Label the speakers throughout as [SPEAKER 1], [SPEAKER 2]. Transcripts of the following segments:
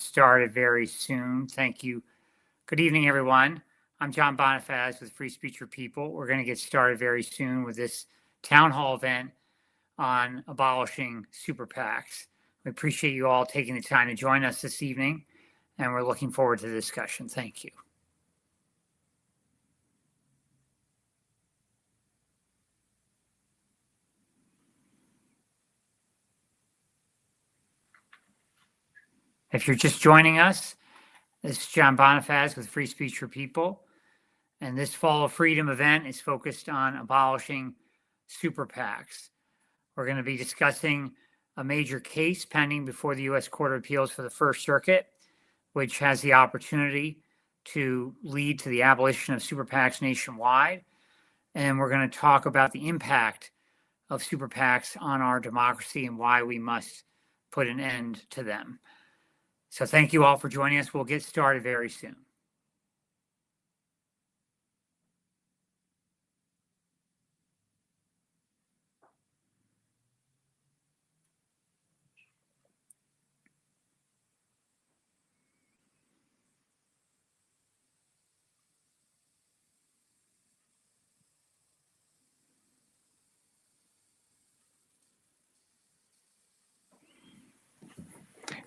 [SPEAKER 1] started very soon. Thank you. Good evening, everyone. I'm John Bonifaz with Free Speech for People. We're going to get started very soon with this town hall event on abolishing super PACs. We appreciate you all taking the time to join us this evening, and we're looking forward to the discussion. Thank you. If you're just joining us, this is John Bonifaz with Free Speech for People, and this Fall of Freedom event is focused on abolishing super PACs. We're going to be discussing a major case pending before the U.S. Court of Appeals for the First Circuit, which has the opportunity to lead to the abolition of super PACs nationwide. And we're going to talk about the impact of super PACs on our democracy and why we must put an end to them. So thank you all for joining us. We'll get started very soon.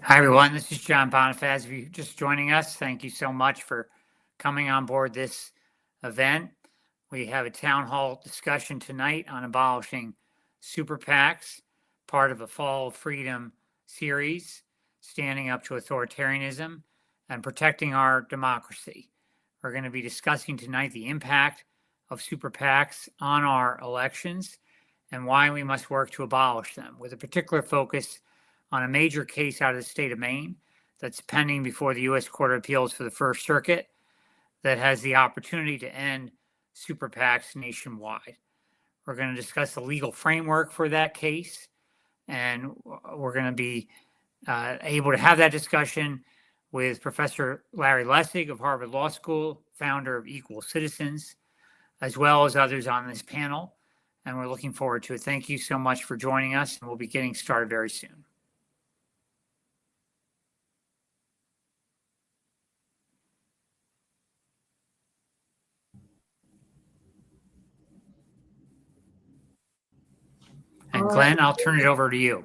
[SPEAKER 1] Hi, everyone. This is John Bonifaz. If you're just joining us, thank you so much for coming on board this event. We have a town hall discussion tonight on abolishing super PACs, part of a Fall of Freedom series, standing up to authoritarianism and protecting our democracy. We're going to be discussing tonight the impact of super PACs on our elections and why we must work to abolish them, with a particular focus on a major case out of the state of Maine that's pending before the U.S. Court of Appeals for the First Circuit that has the opportunity to end super PACs nationwide. We're going to discuss the legal framework for that case, and we're going to be able to have that discussion with Professor Larry Lessig of Harvard Law School, founder of Equal Citizens, as well as others on this panel, and we're looking forward to it. Thank you so much for joining us, and we'll be getting started very soon. And Glenn, I'll turn it over to you.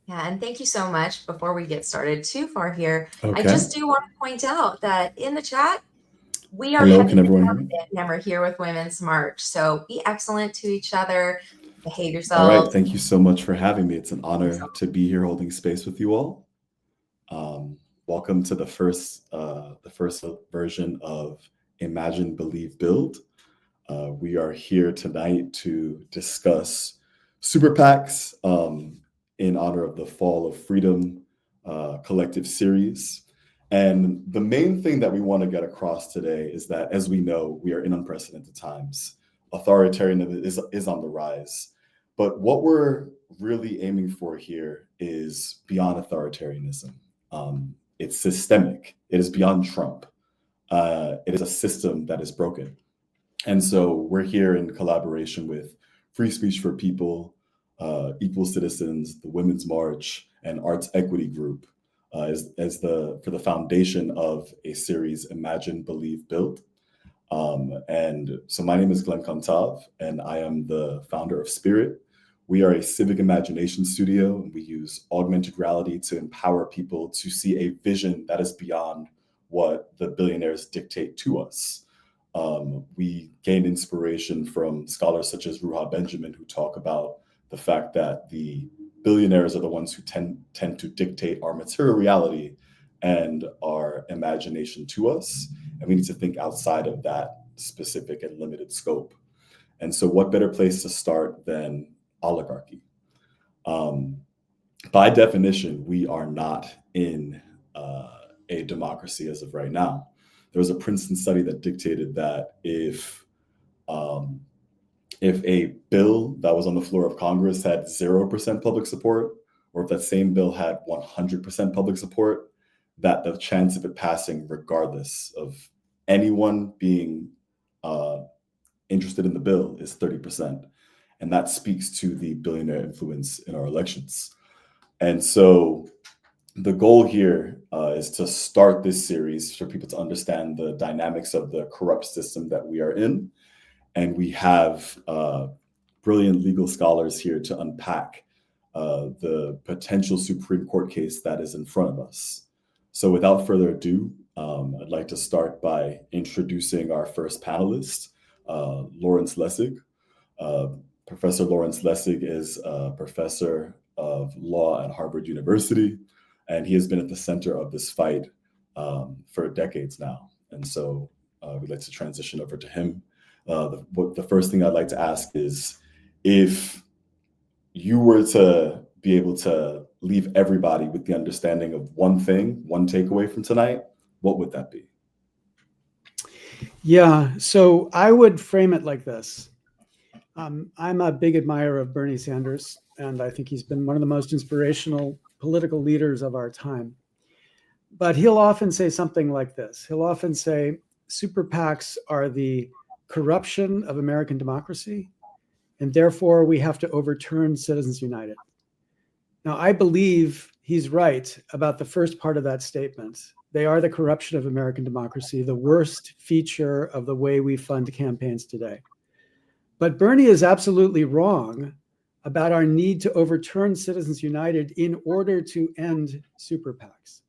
[SPEAKER 2] Yeah, and thank you so much. Before we get started too far here,
[SPEAKER 3] Okay.
[SPEAKER 2] I just do want to point out that in the chat, we are
[SPEAKER 3] Hello, can everyone hear me?
[SPEAKER 2] Hammer here with Women's March. So be excellent to each other, behave
[SPEAKER 3] All
[SPEAKER 2] yourselves.
[SPEAKER 3] right, thank you so much for having me. It's an honor to be here holding space with you all. Welcome to the first version of Imagine, Believe, Build. We are here tonight to discuss super PACs in honor of the Fall of Freedom collective series. And the main thing that we want to get across today is that, as we know, we are in unprecedented times. Authoritarianism is on the rise. But what we're really aiming for here is beyond authoritarianism. It's systemic. It is beyond Trump. It is a system that is broken. And so we're here in collaboration with Free Speech for People, Equal Citizens, the Women's March, and Arts Equity Group for the foundation of a series, Imagine, Believe, Build. And so my name is Glenn Kontav, and I am the founder of Spirit. We are a civic imagination studio, and we use augmented reality to empower people to see a vision that is beyond what the billionaires dictate to us. We gained inspiration from scholars such as Ruha Benjamin, who talk about the fact that the billionaires are the ones who tend to dictate our material reality and our imagination to us. And we need to think outside of that specific and limited scope. And so what better place to start than oligarchy? By definition, we are not in a democracy as of right now. There was a Princeton study that dictated that if a bill that was on the floor of Congress had 0% public support, or if that same bill had 100% public support, that the chance of it passing, regardless of anyone being interested in the bill, is 30%. And that speaks to the billionaire influence in our elections. And so the goal here is to start this series for people to understand the dynamics of the corrupt system that we are in. And we have brilliant legal scholars here to unpack the potential Supreme Court case that is in front of us. So without further ado, I'd like to start by introducing our first panelist, Lawrence Lessig. Professor Lawrence Lessig is a professor of law at Harvard University, and he has been at the center of this fight for decades now. And so we'd like to transition over to him. The first thing I'd like to ask is, if you were to be able to leave everybody with the understanding of one thing, one takeaway from tonight, what would that be?
[SPEAKER 4] Yeah, so I would frame it like this. I'm a big admirer of Bernie Sanders, and I think he's been one of the most inspirational political leaders of our time. But he'll often say something like this. He'll often say, super PACs are the corruption of American democracy, and therefore we have to overturn Citizens United. Now, I believe he's right about the first part of that statement. They are the corruption of American democracy, the worst feature of the way we fund campaigns today. But Bernie is absolutely wrong about our need to overturn Citizens United in order to end super PACs.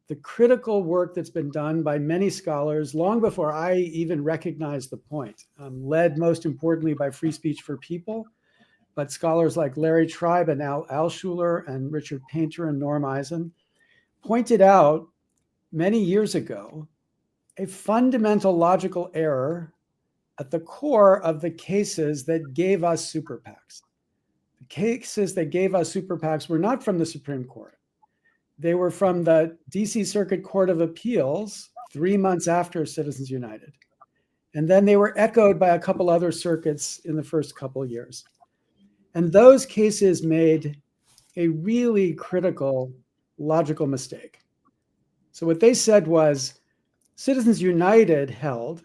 [SPEAKER 4] The critical work that's been done by many scholars long before I even recognized the point, led most importantly by Free Speech for People, but scholars like Larry Tribe and Al Alschuler and Richard Painter and Norm Eisen pointed out many years ago a fundamental logical error at the core of the cases that gave us super PACs. The cases that gave us super PACs were not from the Supreme Court. They were from the DC Circuit Court of Appeals 3 months after Citizens United. And then they were echoed by a couple other circuits in the first couple of years. And those cases made a really critical logical mistake. So what they said was, Citizens United held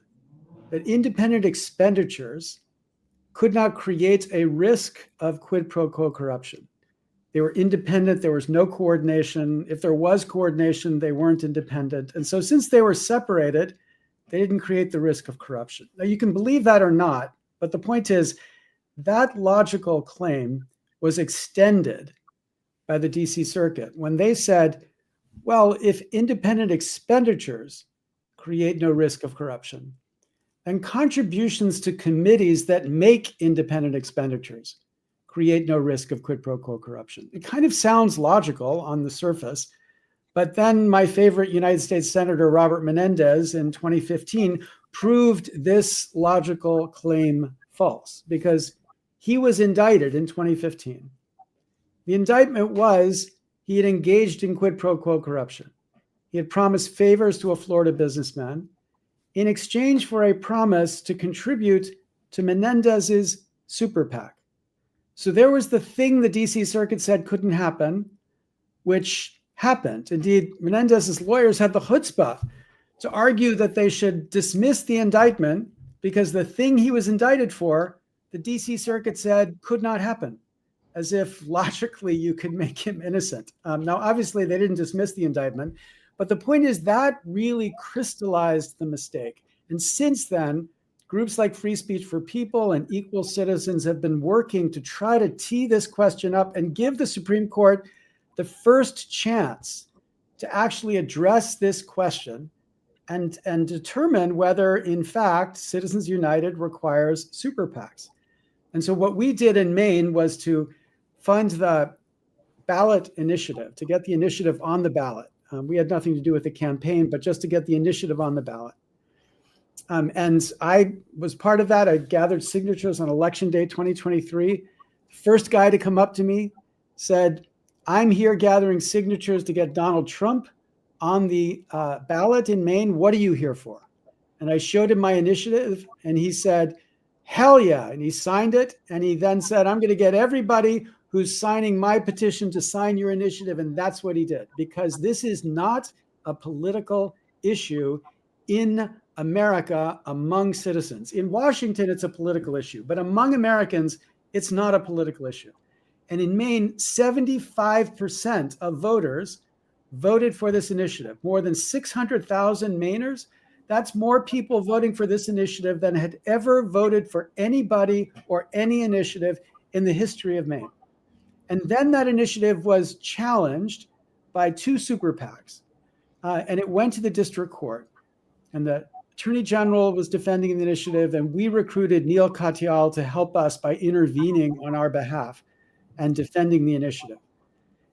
[SPEAKER 4] that independent expenditures could not create a risk of quid pro quo corruption. They were independent. There was no coordination. If there was coordination, they weren't independent. And so since they were separated, they didn't create the risk of corruption. Now, you can believe that or not, but the point is that logical claim was extended by the DC Circuit when they said, well, if independent expenditures create no risk of corruption, and contributions to committees that make independent expenditures create no risk of quid pro quo corruption. It kind of sounds logical on the surface, but then my favorite United States Senator, Robert Menendez, in 2015, proved this logical claim false because he was indicted in 2015. The indictment was he had engaged in quid pro quo corruption. He had promised favors to a Florida businessman in exchange for a promise to contribute to Menendez's super PAC. So there was the thing the DC Circuit said couldn't happen, which happened. Indeed, Menendez's lawyers had the chutzpah to argue that they should dismiss the indictment because the thing he was indicted for, the DC Circuit said could not happen, as if logically you could make him innocent. Now, obviously, they didn't dismiss the indictment, but the point is that really crystallized the mistake. And since then, groups like Free Speech for People and Equal Citizens have been working to try to tee this question up and give the Supreme Court the first chance to actually address this question and determine whether, in fact, Citizens United requires super PACs. And so what we did in Maine was to fund the ballot initiative, to get the initiative on the ballot. We had nothing to do with the campaign, but just to get the initiative on the ballot. And I was part of that. I gathered signatures on Election Day 2023. First guy to come up to me said, I'm here gathering signatures to get Donald Trump on the ballot in Maine. What are you here for? And I showed him my initiative, and he said, hell yeah. And he signed it. And he then said, I'm going to get everybody who's signing my petition to sign your initiative. And that's what he did, because this is not a political issue in America among citizens. In Washington, it's a political issue, but among Americans, it's not a political issue. And in Maine, 75% of voters voted for this initiative. More than 600,000 Mainers. That's more people voting for this initiative than had ever voted for anybody or any initiative in the history of Maine. And then that initiative was challenged by two super PACs. And it went to the district court. And the Attorney General was defending the initiative, and we recruited Neil Katyal to help us by intervening on our behalf and defending the initiative.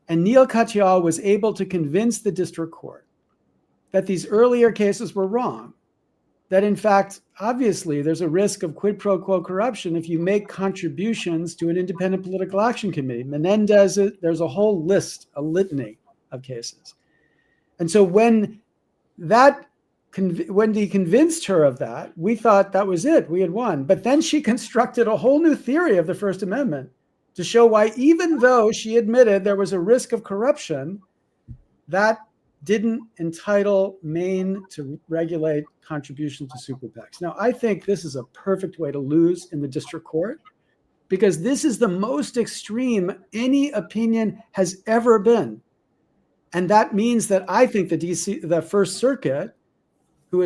[SPEAKER 4] And Neil Katyal was able to convince the district court that these earlier cases were wrong, that in fact, obviously, there's a risk of quid pro quo corruption if you make contributions to an independent political action committee. Menendez, there's a whole list, a litany of cases. And so when he convinced her of that, we thought that was it, we had won. But then she constructed a whole new theory of the First Amendment to show why, even though she admitted there was a risk of corruption, that didn't entitle Maine to regulate contributions to super PACs. Now, I think this is a perfect way to lose in the district court, because this is the most extreme any opinion has ever been. And that means that I think the First Circuit, which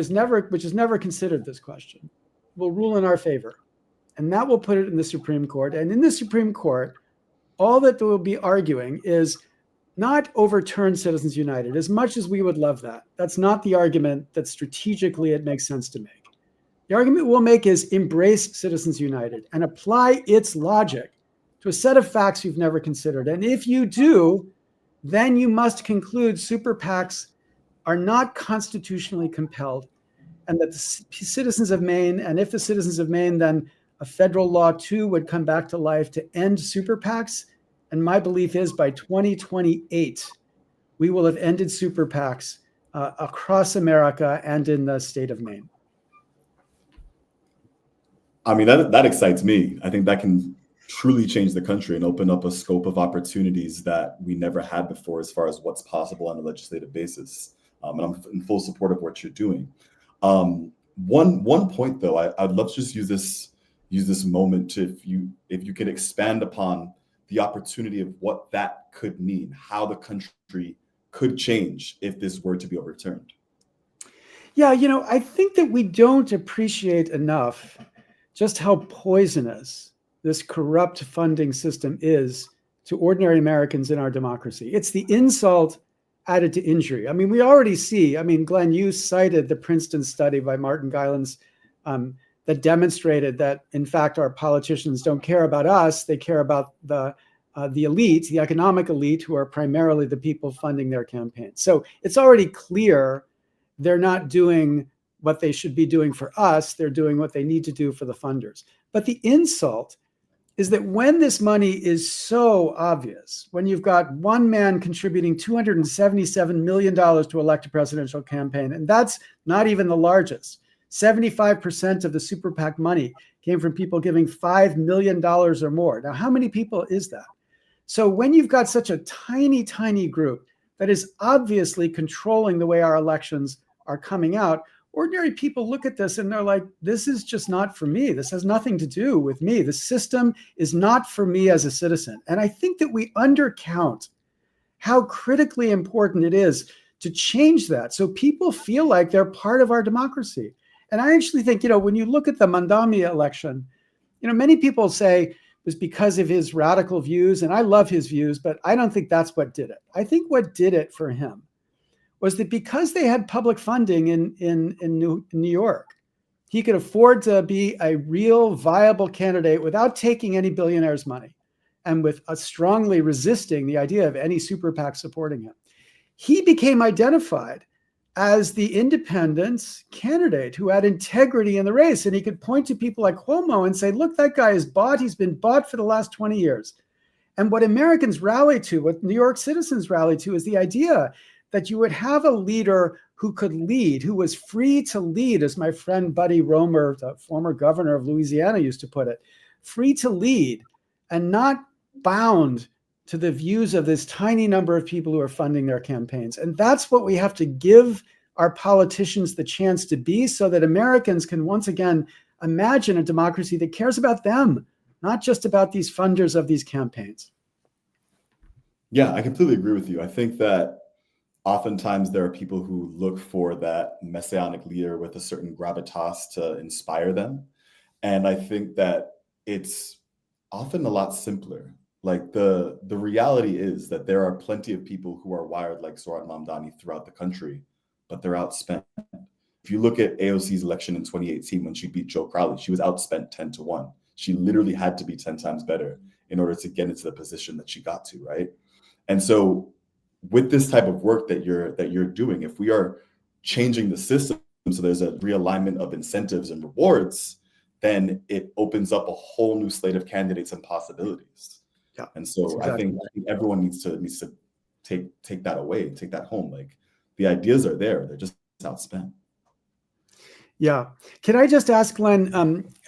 [SPEAKER 4] has never considered this question, will rule in our favor. And that will put it in the Supreme Court. And in the Supreme Court, all that they will be arguing is not overturn Citizens United, as much as we would love that. That's not the argument that strategically it makes sense to make. The argument we'll make is embrace Citizens United and apply its logic to a set of facts you've never considered. And if you do, then you must conclude super PACs are not constitutionally compelled, and that the citizens of Maine, and if the citizens of Maine, then a federal law too would come back to life to end super PACs. And my belief is by 2028, we will have ended super PACs across America and in the state of Maine.
[SPEAKER 3] I mean, that excites me. I think that can truly change the country and open up a scope of opportunities that we never had before as far as what's possible on a legislative basis. And I'm in full support of what you're doing. One point though, I'd love to just use this moment to, if you could expand upon the opportunity of what that could mean, how the country could change if this were to be overturned.
[SPEAKER 4] Yeah, I think that we don't appreciate enough just how poisonous this corrupt funding system is to ordinary Americans in our democracy. It's the insult added to injury. I mean, we already see, Glenn, you cited the Princeton study by Martin Guylands that demonstrated that, in fact, our politicians don't care about us. They care about the elite, the economic elite, who are primarily the people funding their campaigns. So it's already clear they're not doing what they should be doing for us. They're doing what they need to do for the funders. But the insult is that when this money is so obvious, when you've got one man contributing $277 million to elect a presidential campaign, and that's not even the largest. 75% of the super PAC money came from people giving $5 million or more. Now, how many people is that? So when you've got such a tiny, tiny group that is obviously controlling the way our elections are coming out, ordinary people look at this and they're like, this is just not for me. This has nothing to do with me. The system is not for me as a citizen. And I think that we undercount how critically important it is to change that so people feel like they're part of our democracy. And I actually think, when you look at the Mandami election, many people say it was because of his radical views, and I love his views, but I don't think that's what did it. I think what did it for him was that because they had public funding in New York, he could afford to be a real viable candidate without taking any billionaires' money and with strongly resisting the idea of any super PAC supporting him. He became identified as the independent candidate who had integrity in the race. And he could point to people like Cuomo and say, look, that guy is bought. He's been bought for the last 20 years. And what Americans rally to, what New York citizens rally to, is the idea that you would have a leader who could lead, who was free to lead, as my friend Buddy Roemer, the former governor of Louisiana, used to put it, free to lead and not bound to the views of this tiny number of people who are funding their campaigns. And that's what we have to give our politicians the chance to be, so that Americans can once again imagine a democracy that cares about them, not just about these funders of these campaigns.
[SPEAKER 3] Yeah, I completely agree with you. I think that oftentimes there are people who look for that messianic leader with a certain gravitas to inspire them. And I think that it's often a lot simpler. Like the reality is that there are plenty of people who are wired like Zoran Mamdani throughout the country, but they're outspent. If you look at AOC's election in 2018, when she beat Joe Crowley, she was outspent 10-1. She literally had to be 10 times better in order to get into the position that she got to, right? And so with this type of work that you're doing, if we are changing the system so there's a realignment of incentives and rewards, then it opens up a whole new slate of candidates and possibilities.
[SPEAKER 4] Yeah,
[SPEAKER 3] and so
[SPEAKER 4] exactly.
[SPEAKER 3] I think everyone needs to take that away, take that home. Like the ideas are there, they're just outspent.
[SPEAKER 4] Yeah. Can I just ask, Glenn,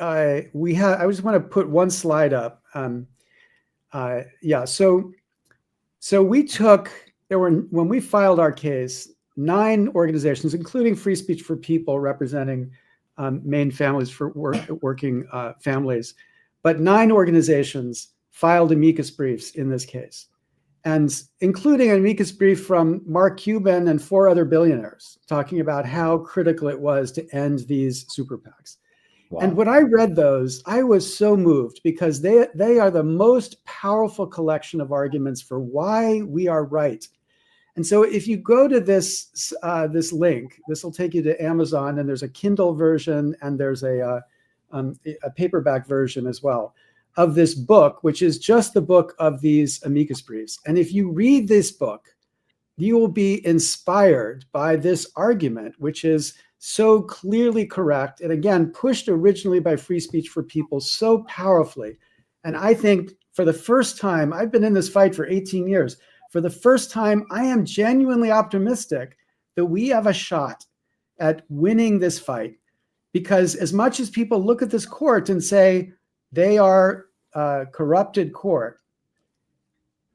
[SPEAKER 4] I just want to put one slide up. Yeah. So when we filed our case, 9 organizations, including Free Speech for People, representing Maine families for working families, but 9 organizations filed amicus briefs in this case, and including an amicus brief from Mark Cuban and 4 other billionaires talking about how critical it was to end these super PACs. Wow. And when I read those, I was so moved because they are the most powerful collection of arguments for why we are right. And so if you go to this link, this will take you to Amazon, and there's a Kindle version and there's a paperback version as well of this book, which is just the book of these amicus briefs. And if you read this book, you will be inspired by this argument, which is so clearly correct. And again, pushed originally by Free Speech for People so powerfully. And I think for the first time, I've been in this fight for 18 years. For the first time, I am genuinely optimistic that we have a shot at winning this fight. Because as much as people look at this court and say they are a corrupted court,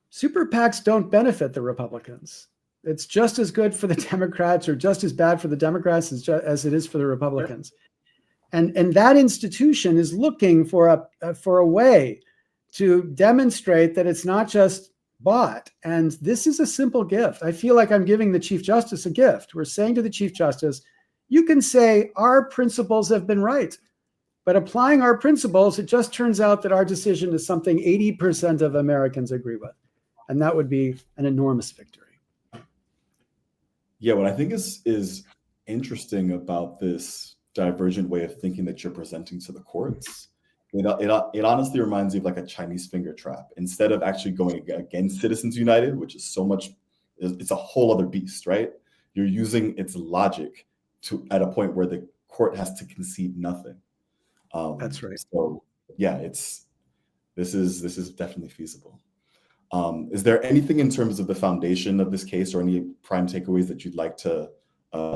[SPEAKER 4] super PACs don't benefit the Republicans. It's just as good for the Democrats or just as bad for the Democrats as it is for the Republicans. And that institution is looking for a way to demonstrate that it's not just bought. And this is a simple gift. I feel like I'm giving the Chief Justice a gift. We're saying to the Chief Justice, you can say our principles have been right, but applying our principles, it just turns out that our decision is something 80% of Americans agree with. And that would be an enormous victory.
[SPEAKER 3] Yeah, what I think is interesting about this divergent way of thinking that you're presenting to the courts, it honestly reminds me of like a Chinese finger trap. Instead of actually going against Citizens United, which is it's a whole other beast, right? You're using its logic at a point where the court has to concede nothing.
[SPEAKER 4] That's right.
[SPEAKER 3] So yeah, this is definitely feasible. Is there anything in terms of the foundation of this case or any prime takeaways that you'd like to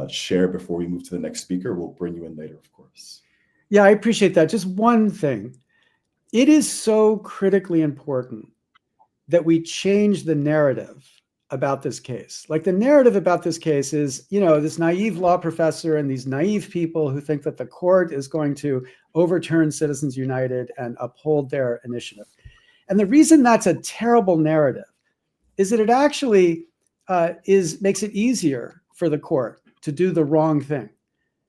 [SPEAKER 3] share before we move to the next speaker? We'll bring you in later, of course.
[SPEAKER 4] Yeah, I appreciate that. Just one thing. It is so critically important that we change the narrative about this case. Like the narrative about this case is, this naive law professor and these naive people who think that the court is going to overturn Citizens United and uphold their initiative. And the reason that's a terrible narrative is that it actually makes it easier for the court to do the wrong thing.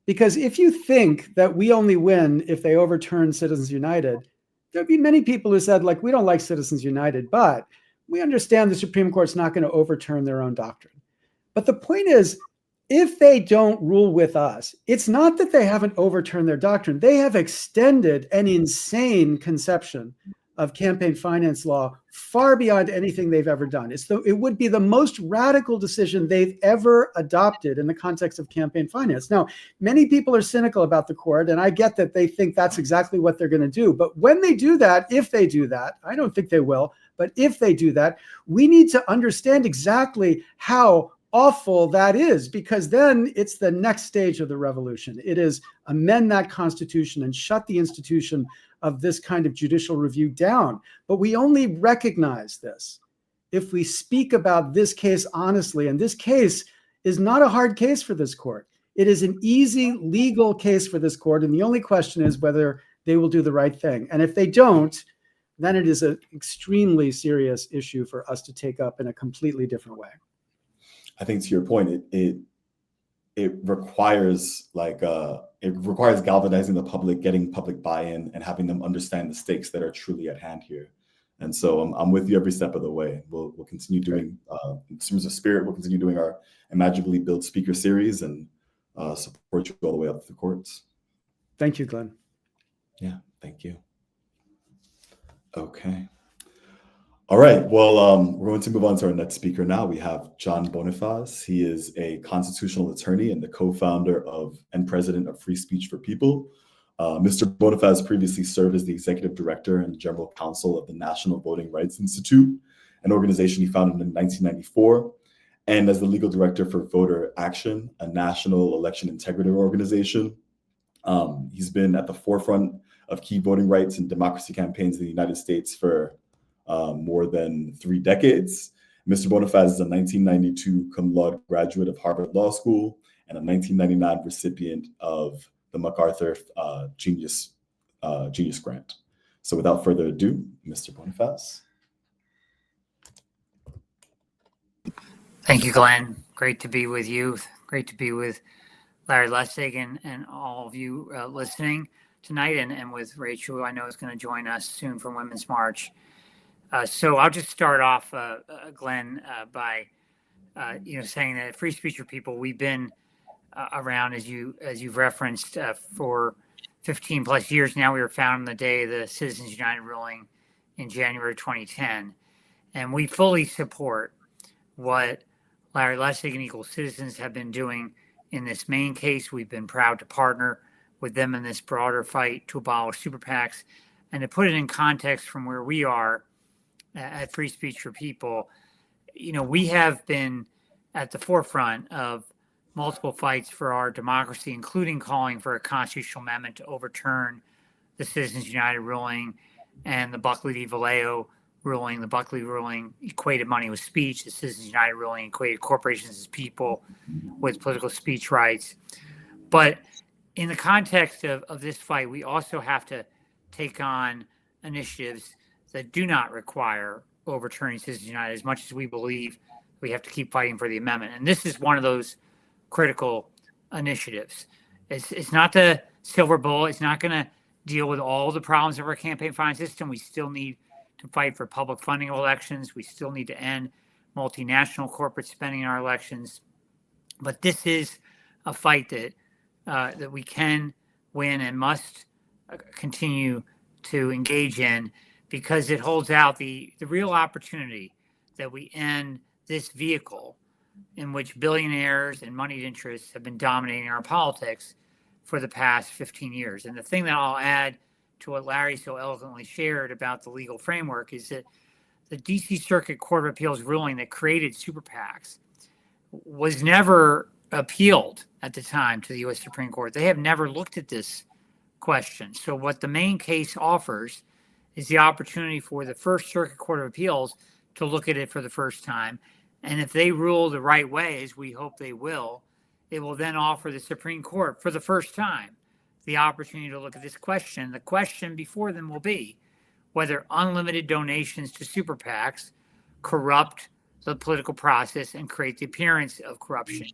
[SPEAKER 4] Because if you think that we only win if they overturn Citizens United, there'd be many people who said, like, we don't like Citizens United, but we understand the Supreme Court's not going to overturn their own doctrine. But the point is, if they don't rule with us, it's not that they haven't overturned their doctrine. They have extended an insane conception of campaign finance law far beyond anything they've ever done. It would be the most radical decision they've ever adopted in the context of campaign finance. Now, many people are cynical about the court, and I get that they think that's exactly what they're going to do. But when they do that, if they do that, I don't think they will, but if they do that, we need to understand exactly how awful that is, because then it's the next stage of the revolution. It is amend that Constitution and shut the institution of this kind of judicial review down. But we only recognize this if we speak about this case honestly. And this case is not a hard case for this court. It is an easy legal case for this court. And the only question is whether they will do the right thing. And if they don't, then it is an extremely serious issue for us to take up in a completely different way.
[SPEAKER 3] I think to your point, it requires galvanizing the public, getting public buy-in, and having them understand the stakes that are truly at hand here. And so I'm with you every step of the way. We'll continue doing, in terms of spirit, we'll continue doing our Imagine Build speaker series and support you all the way up to the courts.
[SPEAKER 4] Thank you, Glenn.
[SPEAKER 3] Yeah, thank you. Okay. All right. Well, we're going to move on to our next speaker now. We have John Bonifaz. He is a constitutional attorney and the co-founder of and president of Free Speech for People. Mr. Bonifaz previously served as the executive director and general counsel of the National Voting Rights Institute, an organization he founded in 1994, and as the legal director for Voter Action, a national election integrity organization. He's been at the forefront of key voting rights and democracy campaigns in the United States for more than 3 decades. Mr. Bonifaz is a 1992 cum laude graduate of Harvard Law School and a 1999 recipient of the MacArthur Genius Grant. So without further ado, Mr. Bonifaz.
[SPEAKER 1] Thank you, Glenn. Great to be with you. Great to be with Larry Lessig and all of you listening tonight, and with Rachel, who I know is going to join us soon from Women's March. So I'll just start off, Glenn, by saying that Free Speech for People, we've been around, as you've referenced, for 15 plus years now. We were founded on the day of the Citizens United ruling in January 2010, and we fully support what Larry Lessig and Equal Citizens have been doing in this main case. We've been proud to partner with them in this broader fight to abolish super PACs. And to put it in context from where we are at Free Speech for People, we have been at the forefront of multiple fights for our democracy, including calling for a constitutional amendment to overturn the Citizens United ruling and the Buckley v. Vallejo ruling. The Buckley ruling equated money with speech. The Citizens United ruling equated corporations as people with political speech rights. But in the context of this fight, we also have to take on initiatives that do not require overturning Citizens United, as much as we believe we have to keep fighting for the amendment. And this is one of those critical initiatives. It's not the silver bullet. It's not going to deal with all the problems of our campaign finance system. We still need to fight for public funding of elections. We still need to end multinational corporate spending in our elections. But this is a fight that we can win and must continue to engage in, because it holds out the real opportunity that we end this vehicle in which billionaires and moneyed interests have been dominating our politics for the past 15 years. And the thing that I'll add to what Larry so eloquently shared about the legal framework is that the DC Circuit Court of Appeals ruling that created super PACs was never appealed at the time to the U.S. Supreme Court. They have never looked at this question. So what the main case offers is the opportunity for the First Circuit Court of Appeals to look at it for the first time. And if they rule the right way, as we hope they will, it will then offer the Supreme Court for the first time the opportunity to look at this question. The question before them will be whether unlimited donations to super PACs corrupt the political process and create the appearance of corruption.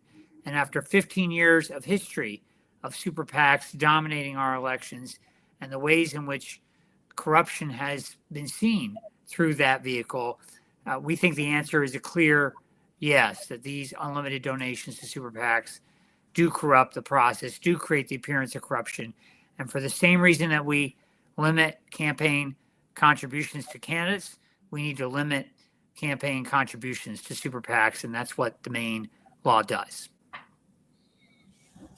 [SPEAKER 1] And after 15 years of history of super PACs dominating our elections and the ways in which corruption has been seen through that vehicle, we think the answer is a clear yes, that these unlimited donations to super PACs do corrupt the process, do create the appearance of corruption. And for the same reason that we limit campaign contributions to candidates, we need to limit campaign contributions to super PACs, and that's what the main law does.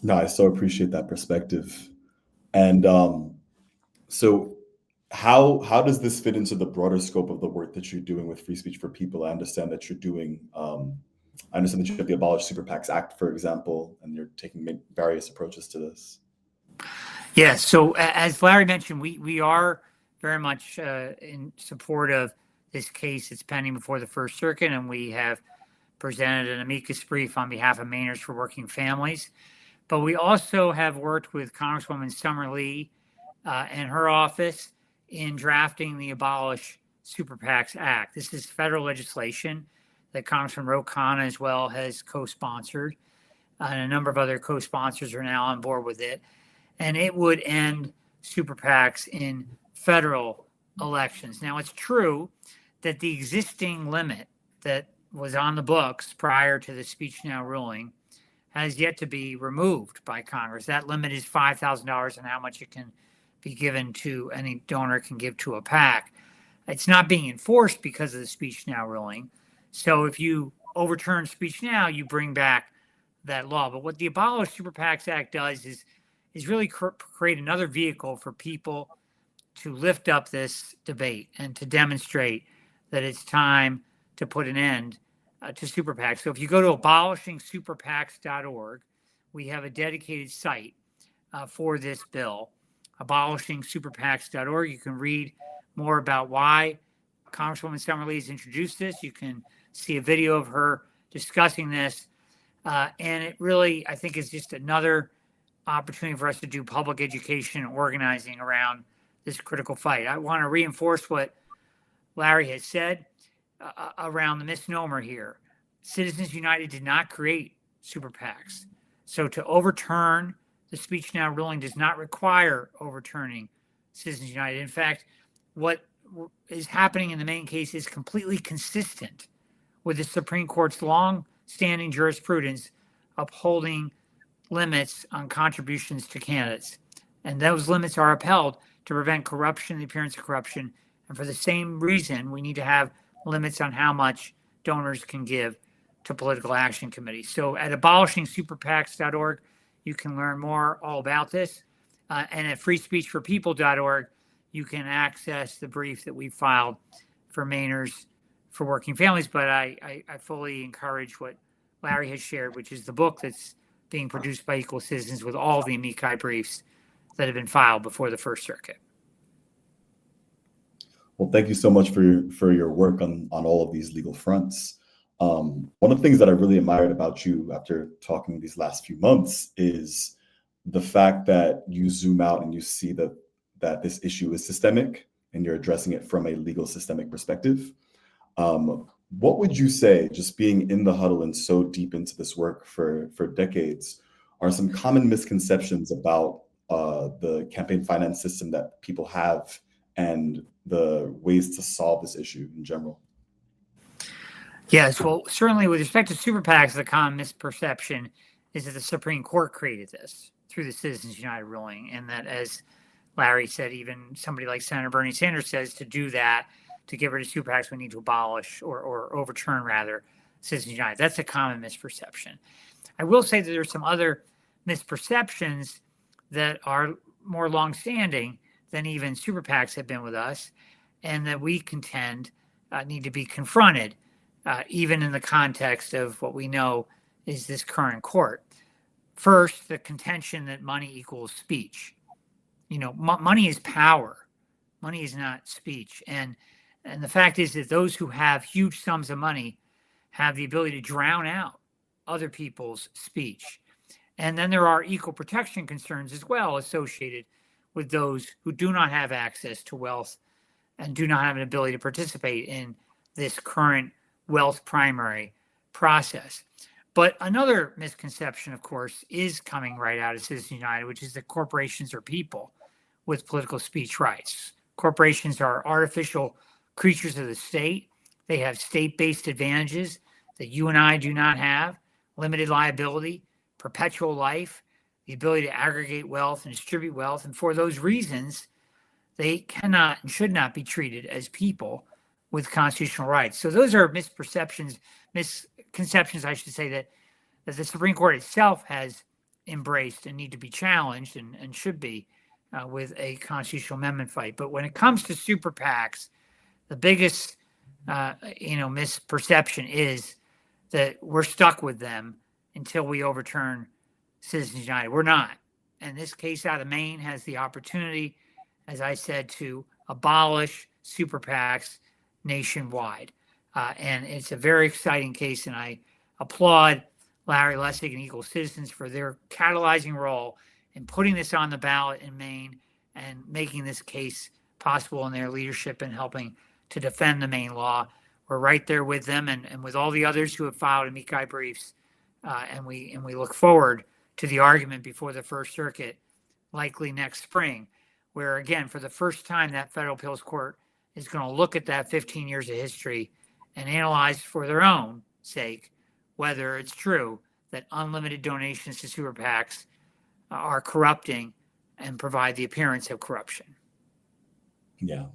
[SPEAKER 3] No, I so appreciate that perspective. And so how does this fit into the broader scope of the work that you're doing with Free Speech for People? I understand that you're doing, I understand that you have the Abolish Super PACs Act, for example, and you're taking various approaches to this.
[SPEAKER 1] Yeah, so as Larry mentioned, we are very much in support of this case. It's pending before the First Circuit, and we have presented an amicus brief on behalf of Mainers for Working Families. But we also have worked with Congresswoman Summer Lee and her office in drafting the Abolish Super PACs Act. This is federal legislation that Congressman Ro Khanna as well has co-sponsored, and a number of other co-sponsors are now on board with it. And it would end super PACs in federal elections. Now, it's true that the existing limit that was on the books prior to the Speech Now ruling has yet to be removed by Congress. That limit is $5,000 and how much it can be given to any donor can give to a PAC. It's not being enforced because of the Speech Now ruling. So if you overturn Speech Now, you bring back that law. But what the Abolish Super PACs Act does is really create another vehicle for people to lift up this debate and to demonstrate that it's time to put an end to super PACs. So if you go to abolishingsuperpacs.org, we have a dedicated site for this bill, abolishingsuperpacs.org. You can read more about why Congresswoman Summerlee has introduced this. You can see a video of her discussing this. And it really, I think, is just another opportunity for us to do public education and organizing around this critical fight. I want to reinforce what Larry has said around the misnomer here. Citizens United did not create super PACs. So to overturn the Speech Now ruling does not require overturning Citizens United. In fact, what is happening in the main case is completely consistent with the Supreme Court's long-standing jurisprudence upholding limits on contributions to candidates. And those limits are upheld to prevent corruption, the appearance of corruption. And for the same reason, we need to have limits on how much donors can give to political action committees. So at abolishingsuperpacs.org, you can learn more all about this. And at freespeechforpeople.org, you can access the brief that we filed for Mainers for Working Families. But I fully encourage what Larry has shared, which is the book that's being produced by Equal Citizens with all the amici briefs that have been filed before the First Circuit.
[SPEAKER 3] Well, thank you so much for your work on all of these legal fronts. One of the things that I really admired about you after talking these last few months is the fact that you zoom out and you see that this issue is systemic and you're addressing it from a legal systemic perspective. What would you say, just being in the huddle and so deep into this work for decades, are some common misconceptions about the campaign finance system that people have and the ways to solve this issue in general?
[SPEAKER 1] Yes, well, certainly with respect to super PACs, the common misperception is that the Supreme Court created this through the Citizens United ruling, and that, as Larry said, even somebody like Senator Bernie Sanders says, to do that, to get rid of super PACs, we need to abolish or overturn, rather, Citizens United. That's a common misperception. I will say that there are some other misperceptions that are more longstanding than even super PACs have been with us, and that we contend need to be confronted, even in the context of what we know is this current court. First, the contention that money equals speech. You know, money is power. Money is not speech. And the fact is that those who have huge sums of money have the ability to drown out other people's speech. And then there are equal protection concerns as well associated with those who do not have access to wealth and do not have an ability to participate in this current wealth primary process. But another misconception, of course, is coming right out of Citizens United, which is that corporations are people with political speech rights. Corporations are artificial creatures of the state. They have state-based advantages that you and I do not have: limited liability, perpetual life, the ability to aggregate wealth and distribute wealth. And for those reasons, they cannot and should not be treated as people with constitutional rights. So those are misconceptions, I should say, that the Supreme Court itself has embraced and need to be challenged and should be with a constitutional amendment fight. But when it comes to super PACs, the biggest misperception is that we're stuck with them until we overturn Citizens United. We're not. And this case out of Maine has the opportunity, as I said, to abolish super PACs nationwide. And it's a very exciting case, and I applaud Larry Lessig and Equal Citizens for their catalyzing role in putting this on the ballot in Maine and making this case possible in their leadership and helping to defend the Maine law. we're right there with them and with all the others who have filed amici briefs. And we look forward to the argument before the First Circuit, likely next spring, where again, for the first time, that federal appeals court is going to look at that 15 years of history and analyze for their own sake whether it's true that unlimited donations to super PACs are corrupting and provide the appearance of corruption.
[SPEAKER 3] Yeah.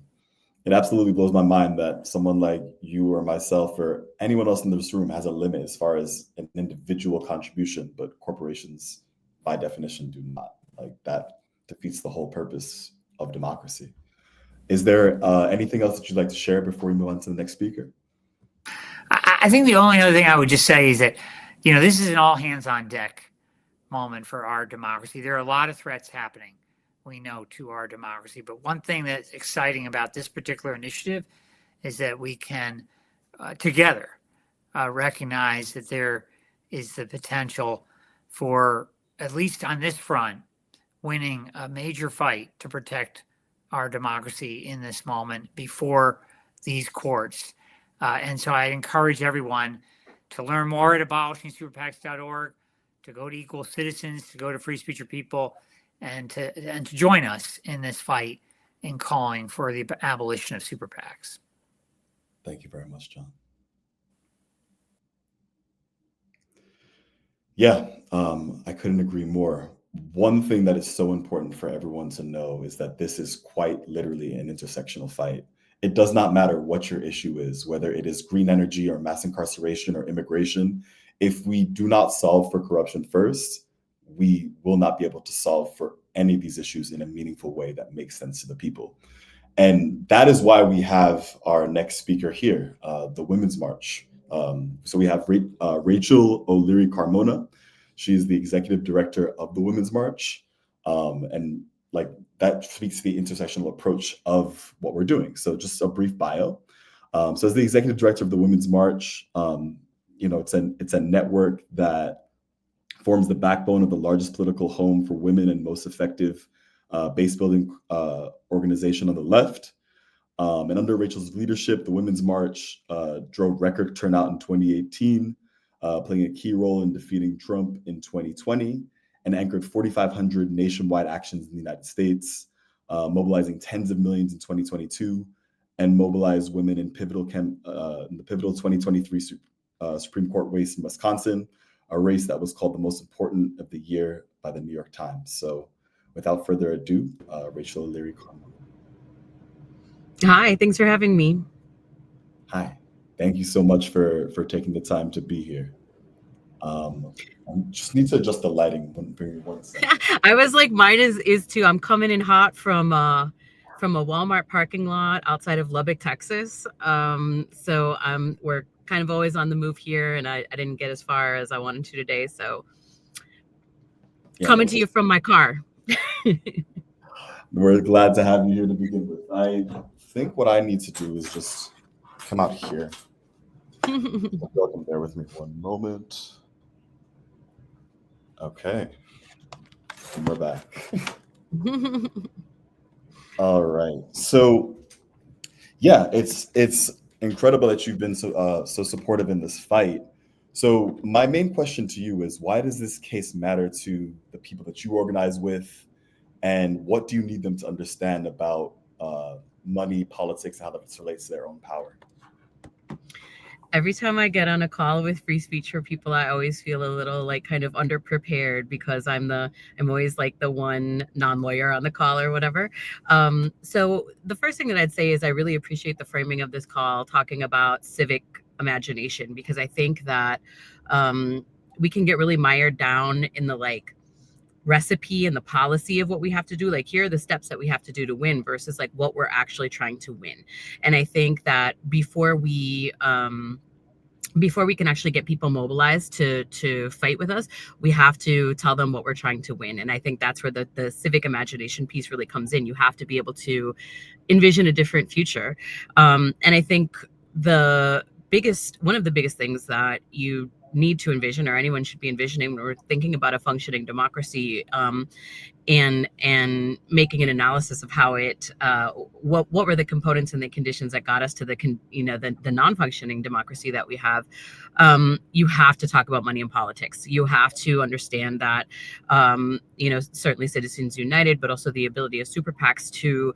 [SPEAKER 3] It absolutely blows my mind that someone like you or myself or anyone else in this room has a limit as far as an individual contribution, but corporations by definition do not. Like, that defeats the whole purpose of democracy. Is there anything else that you'd like to share before we move on to the next speaker?
[SPEAKER 1] I think the only other thing I would just say is that, this is an all hands on deck moment for our democracy. There are a lot of threats happening, we know, to our democracy. But one thing that's exciting about this particular initiative is that we can together recognize that there is the potential for, at least on this front, winning a major fight to protect our democracy in this moment before these courts. And so I encourage everyone to learn more at abolishingsuperpacs.org, to go to Equal Citizens, to go to Free Speech or People, and to join us in this fight in calling for the abolition of super PACs.
[SPEAKER 3] Thank you very much, John. Yeah, I couldn't agree more. One thing that is so important for everyone to know is that this is quite literally an intersectional fight. It does not matter what your issue is, whether it is green energy or mass incarceration or immigration. If we do not solve for corruption first, we will not be able to solve for any of these issues in a meaningful way that makes sense to the people. And that is why we have our next speaker here, the Women's March. So we have Rachel O'Leary Carmona. She's the executive director of the Women's March. And like, that speaks to the intersectional approach of what we're doing. So just a brief bio. So as the executive director of the Women's March, it's a network that forms the backbone of the largest political home for women and most effective base building organization on the left. And under Rachel's leadership, the Women's March drove record turnout in 2018, playing a key role in defeating Trump in 2020, and anchored 4,500 nationwide actions in the United States, mobilizing tens of millions in 2022, and mobilized women in the pivotal 2023 Supreme Court race in Wisconsin, a race that was called the most important of the year by the New York Times. So without further ado, Rachel O'Leary.
[SPEAKER 5] Hi, thanks for having me.
[SPEAKER 3] Hi, thank you so much for taking the time to be here. I just need to adjust the lighting. One second.
[SPEAKER 5] I was like, mine is too. I'm coming in hot from a Walmart parking lot outside of Lubbock, Texas. So we're kind of always on the move here, and I didn't get as far as I wanted to today. So coming to you from my car.
[SPEAKER 3] We're glad to have you here to begin with. I think what I need to do is just come out here. Welcome, bear with me one moment. Okay, and we're back. All right. So, yeah, it's incredible that you've been so supportive in this fight. So, my main question to you is, why does this case matter to the people that you organize with, and what do you need them to understand about money, politics, and how that relates to their own power?
[SPEAKER 5] Every time I get on a call with Free Speech for People, I always feel a little like kind of underprepared because I'm always like the one non-lawyer on the call or whatever. So the first thing that I'd say is I really appreciate the framing of this call talking about civic imagination, because I think that we can get really mired down in the like recipe and the policy of what we have to do. Like, here are the steps that we have to do to win versus like what we're actually trying to win. And I think that before we can actually get people mobilized to fight with us, we have to tell them what we're trying to win. And I think that's where the civic imagination piece really comes in. You have to be able to envision a different future. And I think one of the biggest things that you need to envision, or anyone should be envisioning when we're thinking about a functioning democracy, and making an analysis of how it what were the components and the conditions that got us to the non-functioning democracy that we have. You have to talk about money in politics. You have to understand that certainly Citizens United, but also the ability of super PACs to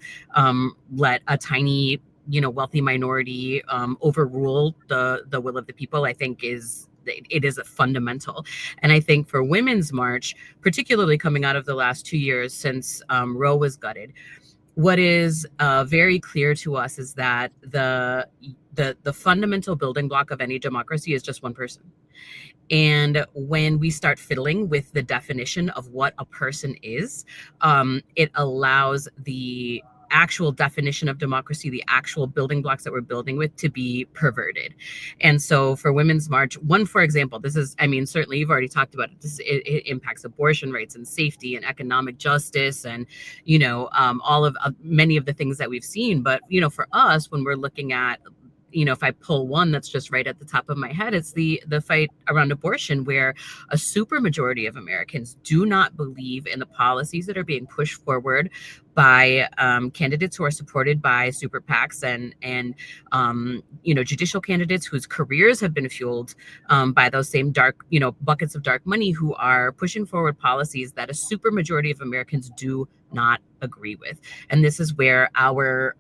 [SPEAKER 5] let a tiny wealthy minority overrule the will of the people, I think it is a fundamental. And I think for Women's March, particularly coming out of the last 2 years since Roe was gutted, what is very clear to us is that the fundamental building block of any democracy is just one person. And when we start fiddling with the definition of what a person is, it allows the actual definition of democracy, the actual building blocks that we're building with, to be perverted. And so for Women's March, for example, this is, certainly you've already talked about it. It impacts abortion rights and safety and economic justice and, all of many of the things that we've seen. But, for us, when we're looking at, if I pull one that's just right at the top of my head, it's the fight around abortion, where a super majority of Americans do not believe in the policies that are being pushed forward by candidates who are supported by super PACs and judicial candidates whose careers have been fueled by those same dark, buckets of dark money, who are pushing forward policies that a super majority of Americans do not agree with. And this is where our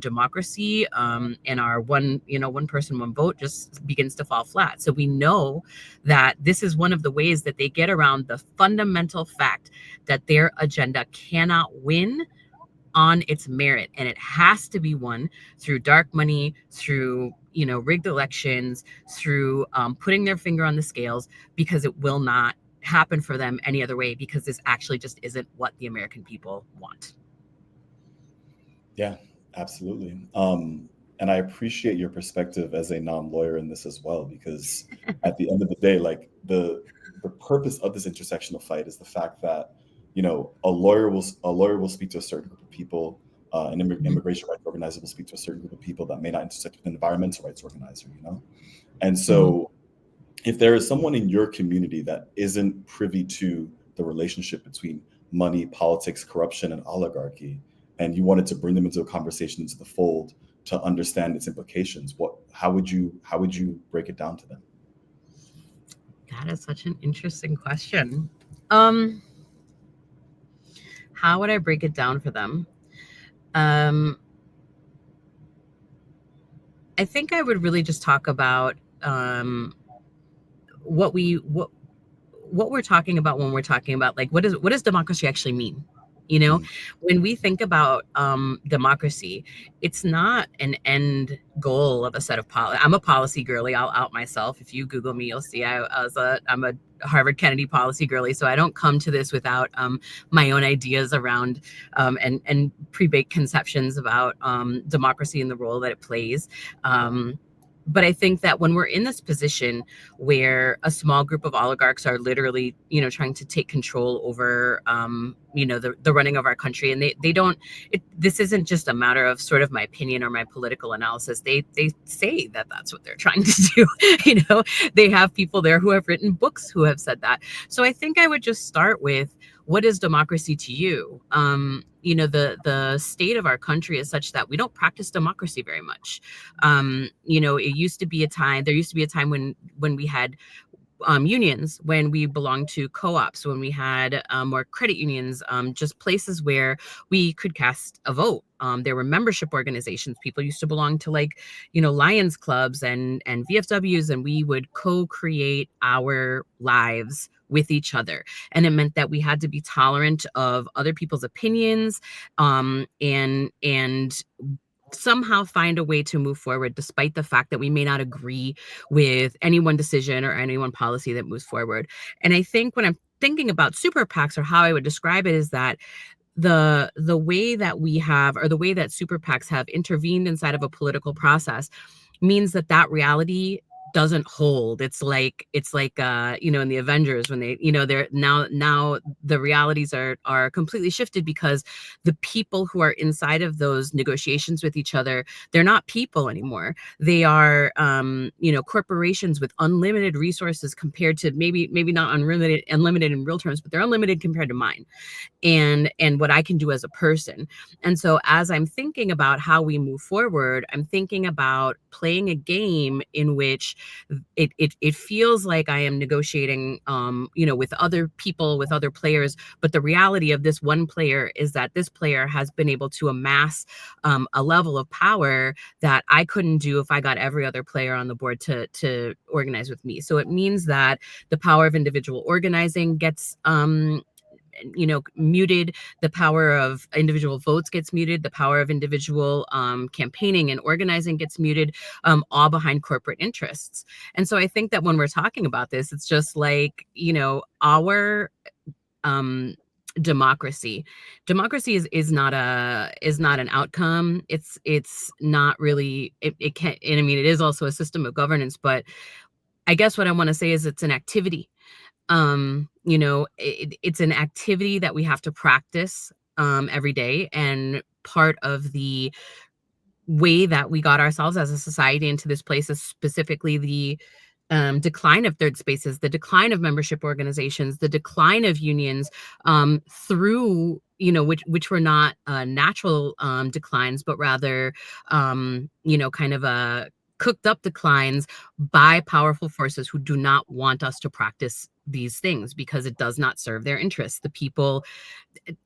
[SPEAKER 5] democracy and our one person, one vote just begins to fall flat. So we know that this is one of the ways that they get around the fundamental fact that their agenda cannot win on its merit, and it has to be won through dark money, through rigged elections, through putting their finger on the scales, because it will not happen for them any other way, because this actually just isn't what the American people want.
[SPEAKER 3] Yeah, absolutely. And I appreciate your perspective as a non-lawyer in this as well, because at the end of the day, like the purpose of this intersectional fight is the fact that a lawyer will speak to a certain group of people, an immigration rights organizer will speak to a certain group of people that may not intersect with an environmental rights organizer, and so if there is someone in your community that isn't privy to the relationship between money, politics, corruption, and oligarchy, and you wanted to bring them into a conversation, into the fold, to understand its implications, how would you break it down to them?
[SPEAKER 5] That is such an interesting question. How would I break it down for them? I think I would really just talk about what we're talking about when we're talking about, like, what does democracy actually mean? When we think about democracy, it's not an end goal of a set of policy. I'm a policy girly. I'll out myself. If you Google me, you'll see I'm a Harvard Kennedy policy girly. So I don't come to this without my own ideas around and pre-baked conceptions about democracy and the role that it plays. But I think that when we're in this position where a small group of oligarchs are literally, trying to take control over, the running of our country, and this isn't just a matter of sort of my opinion or my political analysis. They say that that's what they're trying to do. They have people there who have written books who have said that. So I think I would just start with, what is democracy to you? The state of our country is such that we don't practice democracy very much. There used to be a time when we had unions, when we belonged to co-ops, when we had more credit unions, just places where we could cast a vote. There were membership organizations. People used to belong to Lions clubs and VFWs, and we would co-create our lives with each other. And it meant that we had to be tolerant of other people's opinions, and somehow find a way to move forward, despite the fact that we may not agree with any one decision or any one policy that moves forward. And I think when I'm thinking about super PACs, or how I would describe it, is that the way that we have, or the way that super PACs have intervened inside of a political process, means that reality doesn't hold. It's like you know, in the Avengers when they, you know, they're now the realities are completely shifted because the people who are inside of those negotiations with each other, they're not people anymore. They are you know, corporations with unlimited resources compared to maybe not unlimited in real terms, but they're unlimited compared to mine and what I can do as a person. And so as I'm thinking about how we move forward, I'm thinking about playing a game in which it feels like I am negotiating you know, with other people, with other players, but the reality of this one player is that this player has been able to amass a level of power that I couldn't do if I got every other player on the board to organize with me. So it means that the power of individual organizing gets you know, muted. The power of individual votes gets muted. The power of individual campaigning and organizing gets muted, all behind corporate interests. And so I think that when we're talking about this, it's just like, you know, our democracy is not an outcome. It's not really, it can't, and I mean, it is also a system of governance, but I guess what I want to say is it's an activity. You know, it's an activity that we have to practice every day, and part of the way that we got ourselves as a society into this place is specifically the decline of third spaces, the decline of membership organizations, the decline of unions, through, you know, which were not natural declines, but rather you know, kind of cooked up declines by powerful forces who do not want us to practice these things because it does not serve their interests. The people,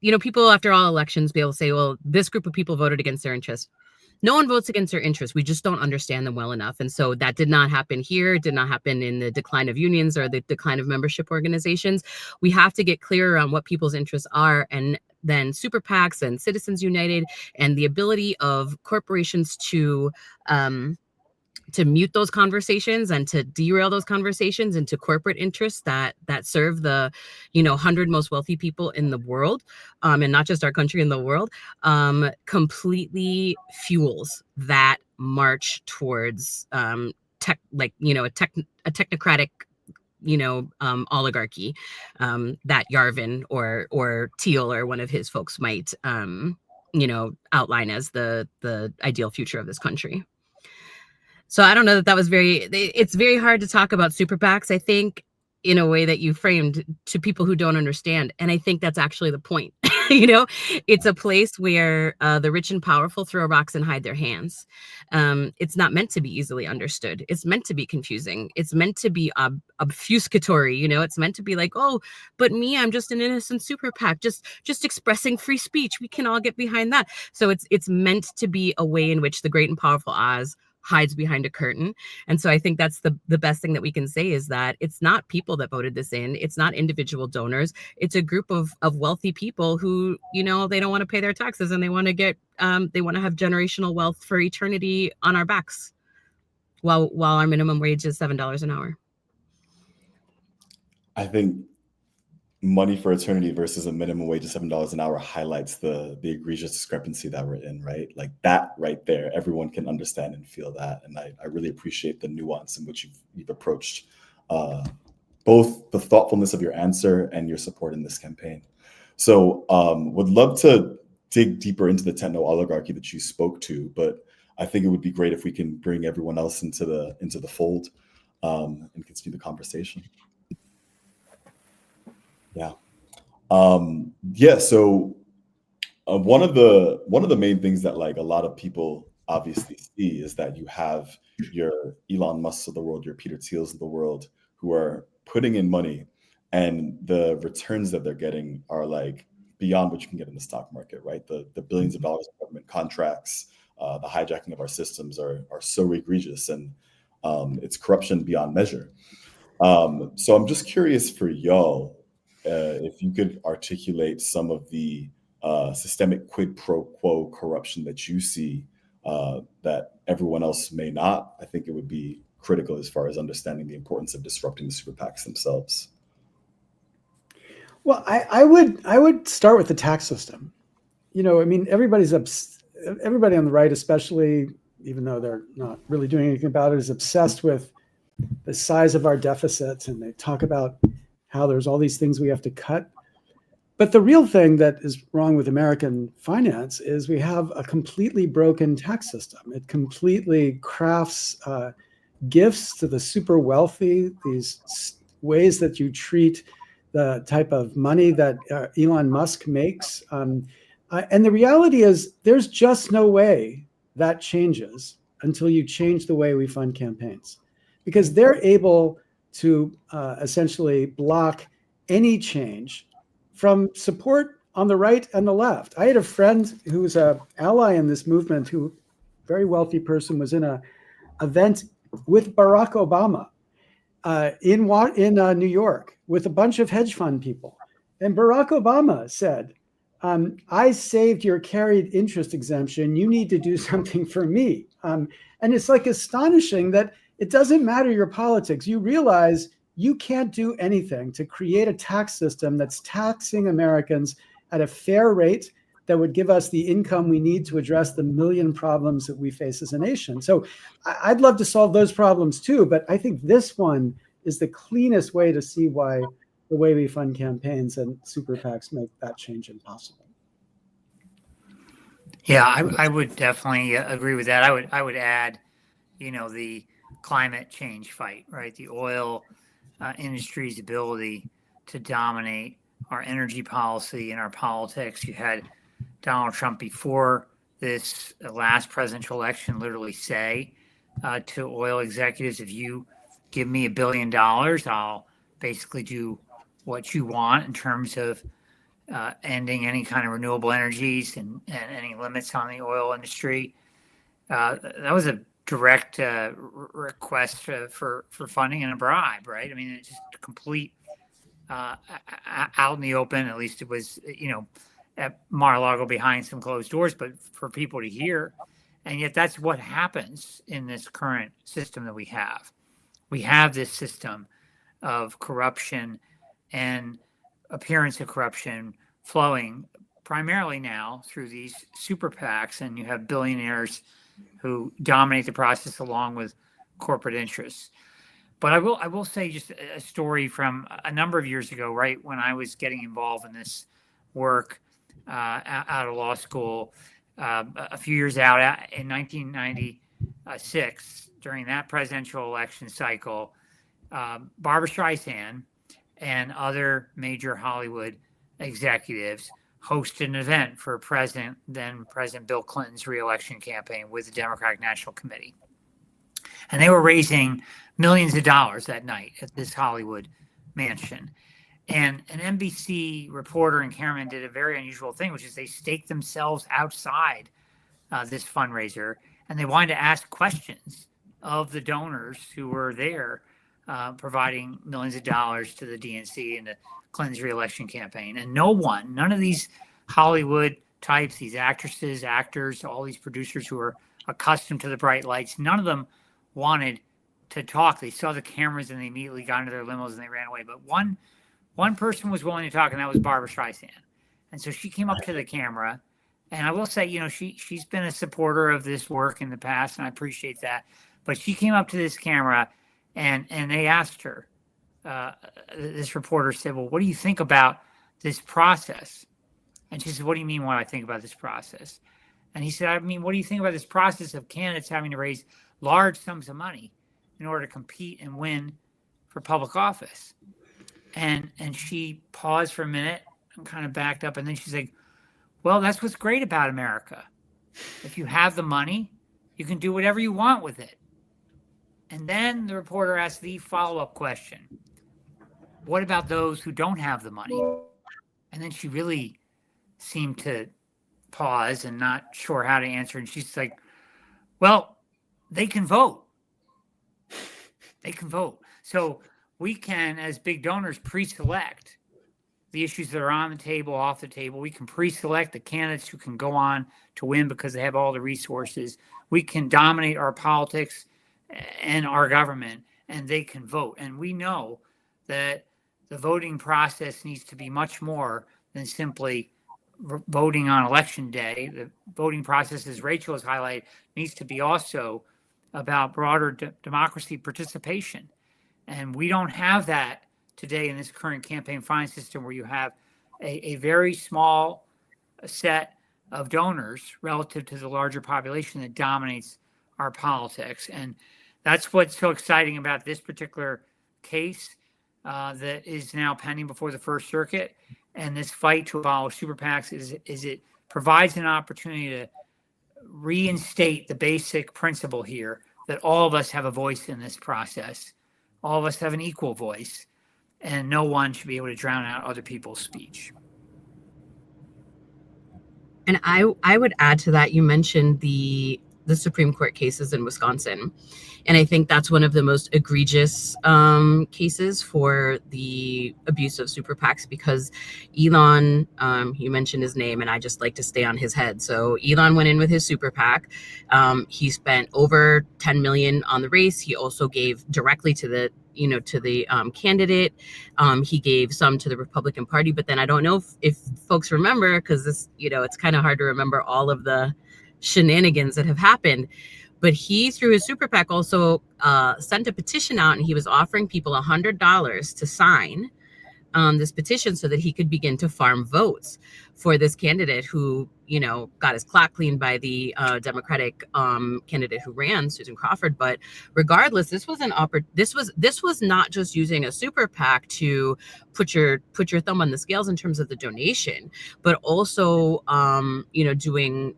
[SPEAKER 5] you know, people after all elections be able to say, well, this group of people voted against their interests. No one votes against their interests. We just don't understand them well enough. And so that did not happen here. It did not happen in the decline of unions or the decline of membership organizations. We have to get clearer on what people's interests are. And then super PACs and Citizens United and the ability of corporations to mute those conversations and to derail those conversations into corporate interests that serve the, you know, 100 most wealthy people in the world, and not just our country, in the world, completely fuels that march towards like, you know, a technocratic, you know, oligarchy, that Yarvin or Teal or one of his folks might you know, outline as the ideal future of this country. So I don't know that was it's very hard to talk about super PACs, I think, in a way that you framed to people who don't understand. And I think that's actually the point. You know, it's a place where the rich and powerful throw rocks and hide their hands. It's not meant to be easily understood. It's meant to be confusing. It's meant to be obfuscatory. You know, it's meant to be like, oh, but me, I'm just an innocent super PAC, just expressing free speech. We can all get behind that. So it's meant to be a way in which the great and powerful Oz hides behind a curtain. And so I think that's the best thing that we can say is that it's not people that voted this in. It's not individual donors. It's a group of wealthy people who, you know, they don't want to pay their taxes and they want to get they want to have generational wealth for eternity on our backs while our minimum wage is $7 an hour.
[SPEAKER 3] I think money for eternity versus a minimum wage of $7 an hour highlights the egregious discrepancy that we're in, right? Like that right there, everyone can understand and feel that. And I really appreciate the nuance in which you've approached both the thoughtfulness of your answer and your support in this campaign. So would love to dig deeper into the techno oligarchy that you spoke to, but I think it would be great if we can bring everyone else into the fold and continue the conversation. Yeah. So one of the main things that like a lot of people obviously see is that you have your Elon Musks of the world, your Peter Thiels of the world, who are putting in money, and the returns that they're getting are like beyond what you can get in the stock market, right? The billions of dollars of government contracts, the hijacking of our systems are so egregious, and it's corruption beyond measure. So I'm just curious for y'all, if you could articulate some of the systemic quid pro quo corruption that you see that everyone else may not. I think it would be critical as far as understanding the importance of disrupting the super PACs themselves.
[SPEAKER 4] Well, I would start with the tax system. You know, I mean, everybody on the right, especially, even though they're not really doing anything about it, is obsessed with the size of our deficits, and they talk about how there's all these things we have to cut. But the real thing that is wrong with American finance is we have a completely broken tax system. It completely crafts gifts to the super wealthy, these ways that you treat the type of money that Elon Musk makes. And the reality is there's just no way that changes until you change the way we fund campaigns, because they're able to essentially block any change from support on the right and the left. I had a friend who was an ally in this movement, who, very wealthy person, was in an event with Barack Obama in New York with a bunch of hedge fund people. And Barack Obama said, I saved your carried interest exemption. You need to do something for me. And it's like astonishing that it doesn't matter your politics. You realize you can't do anything to create a tax system that's taxing Americans at a fair rate that would give us the income we need to address the million problems that we face as a nation. So I'd love to solve those problems too, but I think this one is the cleanest way to see why the way we fund campaigns and super PACs make that change impossible.
[SPEAKER 1] Yeah, I would definitely agree with that. I would add, the climate change fight, right? The oil industry's ability to dominate our energy policy and our politics. You had Donald Trump before this last presidential election literally say to oil executives, if you give me $1 billion, I'll basically do what you want in terms of ending any kind of renewable energies and any limits on the oil industry. That was a direct request for funding and a bribe, right? I mean, it's just complete out in the open. At least it was, at Mar-a-Lago behind some closed doors, but for people to hear. And yet that's what happens in this current system that we have. We have this system of corruption and appearance of corruption flowing primarily now through these super PACs, and you have billionaires who dominate the process along with corporate interests. But I will say just a story from a number of years ago, right when I was getting involved in this work out of law school, a few years out in 1996, during that presidential election cycle, Barbra Streisand and other major Hollywood executives hosted an event for then President Bill Clinton's reelection campaign with the Democratic National Committee. And they were raising millions of dollars that night at this Hollywood mansion. And an NBC reporter and cameraman did a very unusual thing, which is they staked themselves outside this fundraiser, and they wanted to ask questions of the donors who were there providing millions of dollars to the DNC and the Clinton's reelection campaign. And none of these Hollywood types, these actresses, actors, all these producers who are accustomed to the bright lights, none of them wanted to talk. They saw the cameras and they immediately got into their limos and they ran away. But one person was willing to talk, and that was Barbra Streisand. And so she came up to the camera, and I will say, she's been a supporter of this work in the past, and I appreciate that. But she came up to this camera, and they asked her, this reporter said, well, what do you think about this process? And she said, what do you mean what I think about this process? And he said, I mean, what do you think about this process of candidates having to raise large sums of money in order to compete and win for public office? And she paused for a minute and kind of backed up. And then she's like, well, that's what's great about America. If you have the money, you can do whatever you want with it. And then the reporter asked the follow-up question. What about those who don't have the money? And then she really seemed to pause and not sure how to answer. And she's like, well, they can vote. They can vote. So we can, as big donors, pre-select the issues that are on the table, off the table. We can pre-select the candidates who can go on to win because they have all the resources. We can dominate our politics and our government, and they can vote. And we know that the voting process needs to be much more than simply voting on election day. The voting process, as Rachel has highlighted, needs to be also about broader democracy participation. And we don't have that today in this current campaign finance system, where you have a very small set of donors relative to the larger population that dominates our politics. And that's what's so exciting about this particular case that is now pending before the First Circuit. And this fight to abolish super PACs is it provides an opportunity to reinstate the basic principle here that all of us have a voice in this process. All of us have an equal voice, and no one should be able to drown out other people's speech.
[SPEAKER 5] And I would add to that, you mentioned the Supreme Court cases in Wisconsin. And I think that's one of the most egregious cases for the abuse of super PACs, because Elon, you mentioned his name, and I just like to stay on his head. So Elon went in with his super PAC. He spent over 10 million on the race. He also gave directly to the candidate. He gave some to the Republican Party, but then I don't know if folks remember, because this, it's kind of hard to remember all of the shenanigans that have happened. But he, through his super PAC, also sent a petition out, and he was offering people $100 to sign this petition so that he could begin to farm votes for this candidate who, got his clock cleaned by the Democratic candidate who ran, Susan Crawford. But regardless, this was this was not just using a super PAC to put your thumb on the scales in terms of the donation, but also doing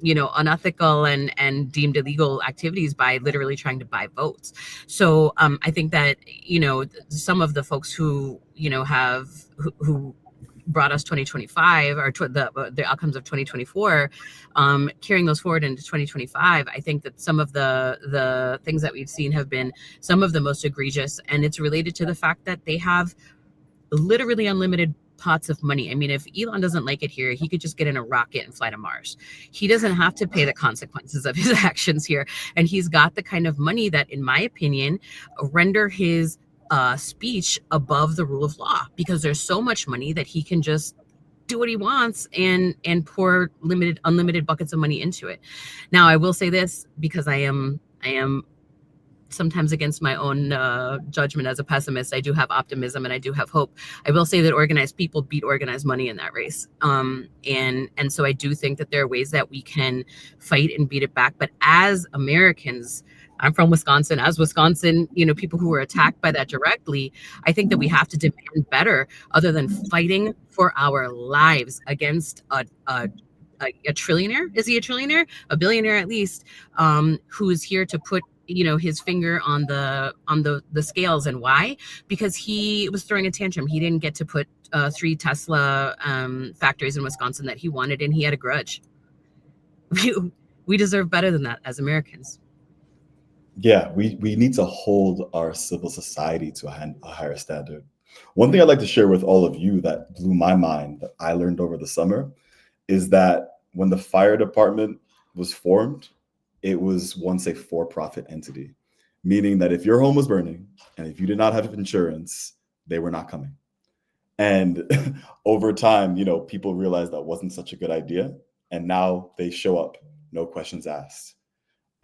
[SPEAKER 5] unethical and deemed illegal activities by literally trying to buy votes. So I think that, some of the folks who, who brought us 2025 or the outcomes of 2024, carrying those forward into 2025, I think that some of the things that we've seen have been some of the most egregious. And it's related to the fact that they have literally unlimited pots of money. I mean, if Elon doesn't like it here, he could just get in a rocket and fly to Mars. He doesn't have to pay the consequences of his actions here. And he's got the kind of money that, in my opinion, render his speech above the rule of law, because there's so much money that he can just do what he wants and pour unlimited buckets of money into it. Now, I will say this, because I am sometimes against my own judgment as a pessimist. I do have optimism and I do have hope. I will say that organized people beat organized money in that race. And so I do think that there are ways that we can fight and beat it back. But as Americans, I'm from Wisconsin, as Wisconsin, people who were attacked by that directly, I think that we have to demand better, other than fighting for our lives against a trillionaire. Is he a trillionaire? A billionaire at least, who is here to put his finger on the scales. And why? Because he was throwing a tantrum. He didn't get to put 3 Tesla factories in Wisconsin that he wanted, and he had a grudge. We deserve better than that as Americans.
[SPEAKER 3] Yeah, we need to hold our civil society to a higher standard. One thing I'd like to share with all of you that blew my mind, that I learned over the summer, is that when the fire department was formed, it was once a for-profit entity, meaning that if your home was burning and if you did not have insurance, they were not coming. And over time, people realized that wasn't such a good idea. And now they show up, no questions asked.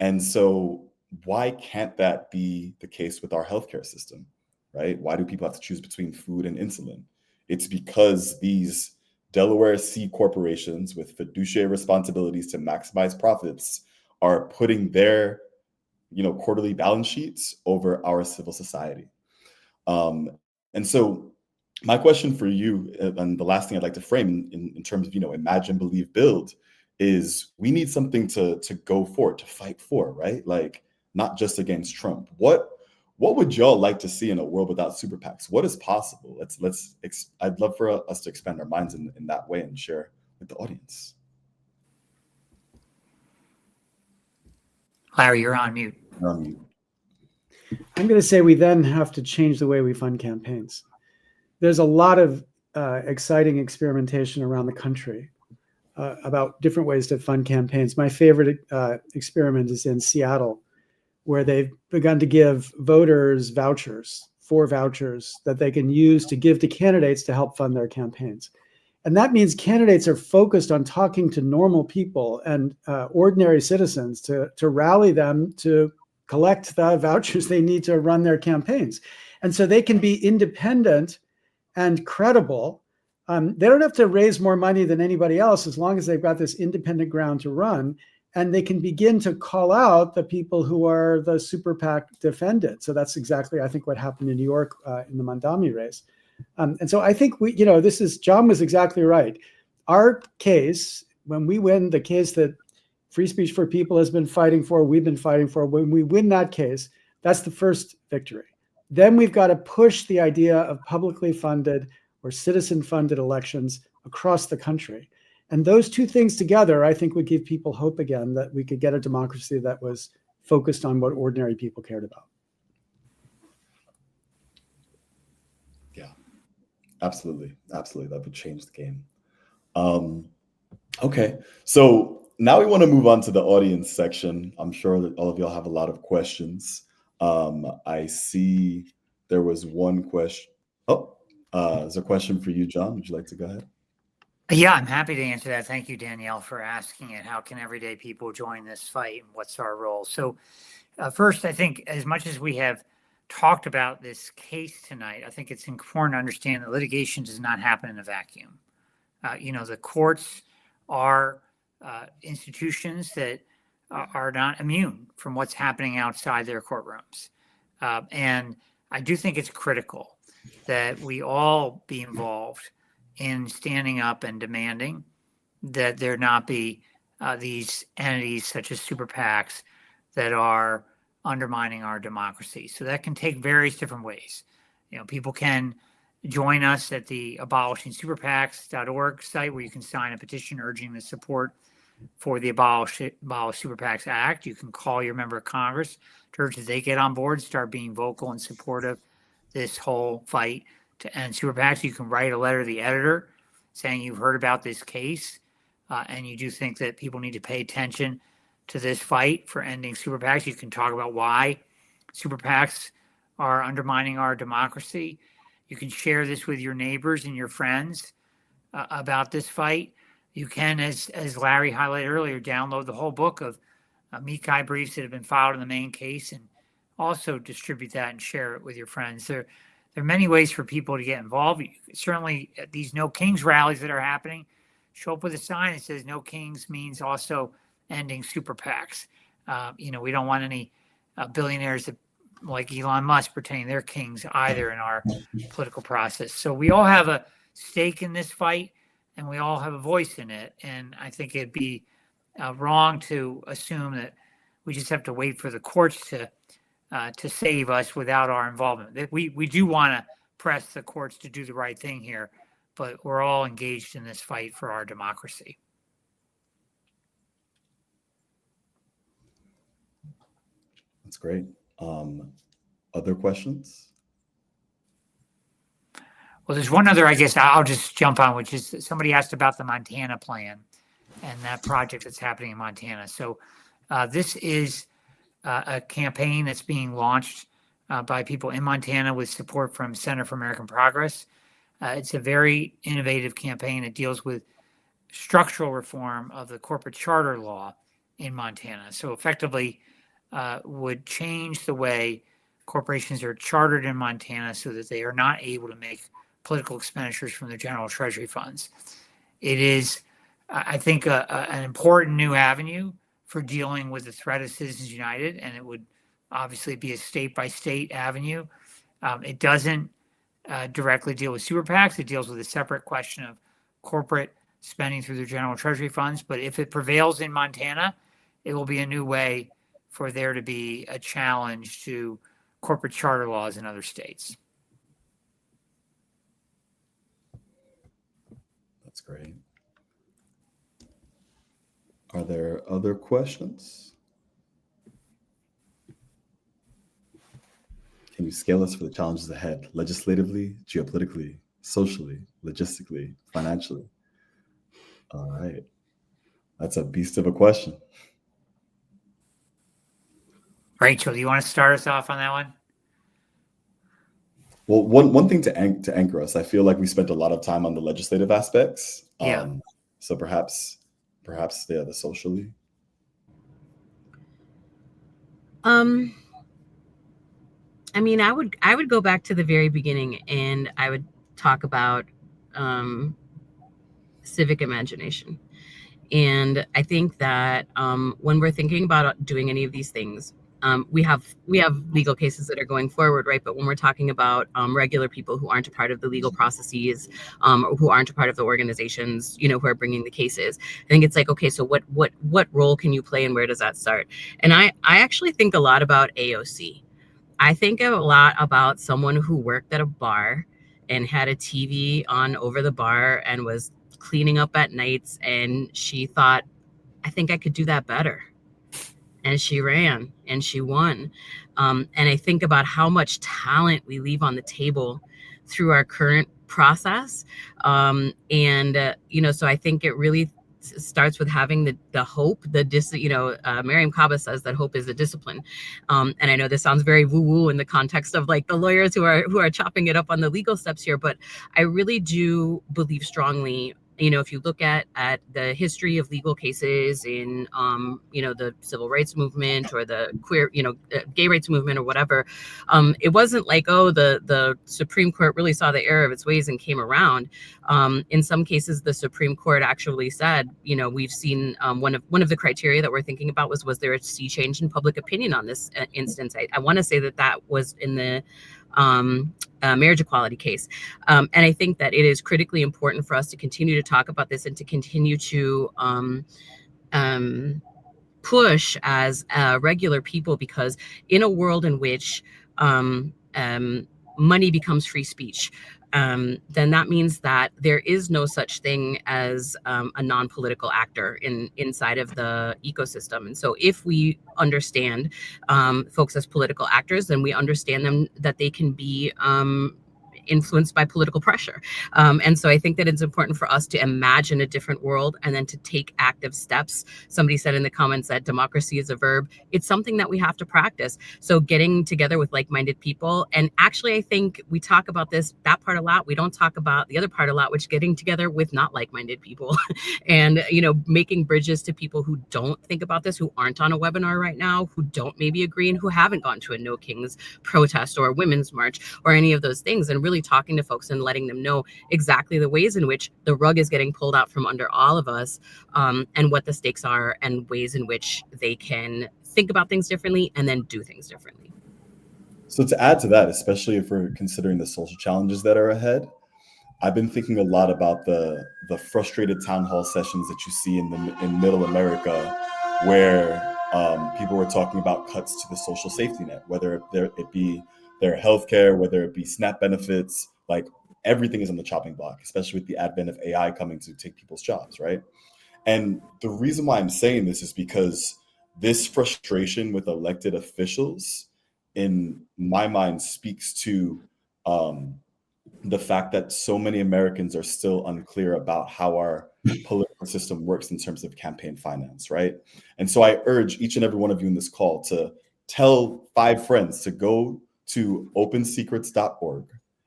[SPEAKER 3] And so why can't that be the case with our healthcare system, right? Why do people have to choose between food and insulin? It's because these Delaware C corporations with fiduciary responsibilities to maximize profits are putting their, quarterly balance sheets over our civil society. And so my question for you, and the last thing I'd like to frame in terms of, imagine, believe, build, is we need something to go for, to fight for, right? Like, not just against Trump. What would y'all like to see in a world without super PACs? What is possible? I'd love for us to expand our minds in that way and share with the audience.
[SPEAKER 1] Larry, you're on mute.
[SPEAKER 4] I'm going to say we then have to change the way we fund campaigns. There's a lot of exciting experimentation around the country about different ways to fund campaigns. My favorite experiment is in Seattle, where they've begun to give voters vouchers that they can use to give to candidates to help fund their campaigns. And that means candidates are focused on talking to normal people and ordinary citizens to rally them to collect the vouchers they need to run their campaigns. And so they can be independent and credible. They don't have to raise more money than anybody else as long as they've got this independent ground to run. And they can begin to call out the people who are the super PAC defended. So that's exactly, I think, what happened in New York in the Mandami race. And so I think John was exactly right. Our case, when we win the case that Free Speech for People has been fighting for, we've been fighting for, when we win that case, that's the first victory. Then we've got to push the idea of publicly funded or citizen-funded elections across the country. And those two things together, I think, would give people hope again that we could get a democracy that was focused on what ordinary people cared about.
[SPEAKER 3] Yeah, absolutely. Absolutely. That would change the game. Okay. So now we want to move on to the audience section. I'm sure that all of y'all have a lot of questions. I see there was one question. Oh, there's a question for you, John. Would you like to go ahead?
[SPEAKER 1] Yeah, I'm happy to answer that. Thank you, Danielle, for asking it. How can everyday people join this fight, and what's our role? So first, I think as much as we have talked about this case tonight, I think it's important to understand that litigation does not happen in a vacuum. The courts are institutions that are not immune from what's happening outside their courtrooms. And I do think it's critical that we all be involved in standing up and demanding that there not be these entities such as super PACs that are undermining our democracy. So that can take various different ways. People can join us at the abolishingsuperpacs.org site, where you can sign a petition urging the support for the Abolish Super PACs Act. You can call your member of Congress to urge that they get on board, start being vocal and supportive this whole fight to end super PACs. You can write a letter to the editor saying you've heard about this case and you do think that people need to pay attention to this fight for ending super PACs. You can talk about why super PACs are undermining our democracy. You can share this with your neighbors and your friends about this fight. You can, as Larry highlighted earlier, download the whole book of Mikai briefs that have been filed in the main case and also distribute that and share it with your friends. There are many ways for people to get involved. Certainly at these No Kings rallies that are happening, show up with a sign that says No Kings means also ending super PACs. We don't want any billionaires that, like Elon Musk, pretending they're kings either in our political process. So we all have a stake in this fight and we all have a voice in it. And I think it'd be wrong to assume that we just have to wait for the courts to save us without our involvement. We do want to press the courts to do the right thing here, but we're all engaged in this fight for our democracy.
[SPEAKER 3] That's great. Other questions?
[SPEAKER 1] Well, there's one other, I guess I'll just jump on, which is somebody asked about the Montana plan and that project that's happening in Montana. So this is a campaign that's being launched by people in Montana with support from Center for American Progress. It's a very innovative campaign. It deals with structural reform of the corporate charter law in Montana. So effectively would change the way corporations are chartered in Montana so that they are not able to make political expenditures from their general treasury funds. It is, I think, an important new avenue for dealing with the threat of Citizens United, and it would obviously be a state-by-state avenue. It doesn't directly deal with super PACs. It deals with a separate question of corporate spending through their general treasury funds. But if it prevails in Montana, it will be a new way for there to be a challenge to corporate charter laws in other states.
[SPEAKER 3] That's great. Are there other questions? Can you scale us for the challenges ahead, legislatively, geopolitically, socially, logistically, financially? All right. That's a beast of a question.
[SPEAKER 1] Rachel, do you want to start us off on that one?
[SPEAKER 3] Well, one thing to anchor us, I feel like we spent a lot of time on the legislative aspects.
[SPEAKER 1] Yeah.
[SPEAKER 3] So perhaps the socially.
[SPEAKER 5] I mean, I would go back to the very beginning and I would talk about civic imagination. And I think that when we're thinking about doing any of these things, we have legal cases that are going forward, right? But when we're talking about regular people who aren't a part of the legal processes, or who aren't a part of the organizations, you know, who are bringing the cases, I think it's like, okay, so what role can you play, and where does that start? And I actually think a lot about AOC. I think a lot about someone who worked at a bar and had a TV on over the bar and was cleaning up at nights, and she thought, I think I could do that better. And she ran and she won. And I think about how much talent we leave on the table through our current process. You know, so I think it really starts with having the hope, Miriam Kaba says that hope is a discipline. And I know this sounds very woo woo in the context of like the lawyers who are chopping it up on the legal steps here, but I really do believe strongly, you know, if you look at the history of legal cases in, you know, the civil rights movement or the queer, you know, gay rights movement or whatever, it wasn't like, oh, the Supreme Court really saw the error of its ways and came around. In some cases, the Supreme Court actually said, you know, we've seen one of the criteria that we're thinking about was there a sea change in public opinion on this instance? I want to say that was in the marriage equality case. And I think that it is critically important for us to continue to talk about this and to continue to push as regular people, because in a world in which money becomes free speech, then that means that there is no such thing as a non-political actor inside of the ecosystem. And so if we understand folks as political actors, then we understand them that they can be influenced by political pressure. And so I think that it's important for us to imagine a different world and then to take active steps. Somebody said in the comments that democracy is a verb. It's something that we have to practice. So getting together with like-minded people. And actually, I think we talk about that part a lot. We don't talk about the other part a lot, which is getting together with not like-minded people and, you know, making bridges to people who don't think about this, who aren't on a webinar right now, who don't maybe agree, and who haven't gone to a No Kings protest or a women's march or any of those things, and really talking to folks and letting them know exactly the ways in which the rug is getting pulled out from under all of us, and what the stakes are and ways in which they can think about things differently and then do things differently.
[SPEAKER 3] So to add to that, especially if we're considering the social challenges that are ahead, I've been thinking a lot about the frustrated town hall sessions that you see in Middle America, where people were talking about cuts to the social safety net, whether it be their healthcare, whether it be SNAP benefits, like everything is on the chopping block, especially with the advent of AI coming to take people's jobs, right? And the reason why I'm saying this is because this frustration with elected officials, in my mind, speaks to the fact that so many Americans are still unclear about how our political system works in terms of campaign finance, right? And so I urge each and every one of you in this call to tell 5 friends to go to opensecrets.org.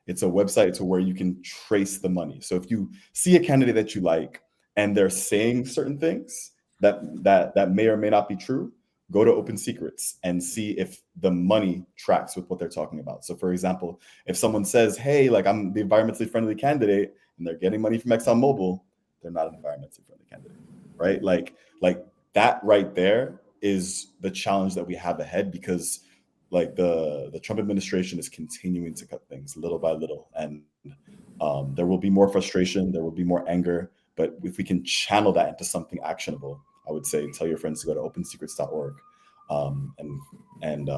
[SPEAKER 3] It's a website to where you can trace the money. So if you see a candidate that you like and they're saying certain things that may or may not be true, go to Open Secrets and see if the money tracks with what they're talking about. So for example, if someone says, hey, like I'm the environmentally friendly candidate and they're getting money from ExxonMobil, they're not an environmentally friendly candidate, right? Like that right there is the challenge that we have ahead, because like the Trump administration is continuing to cut things little by little. And there will be more frustration, there will be more anger, but if we can channel that into something actionable, I would say tell your friends to go to opensecrets.org and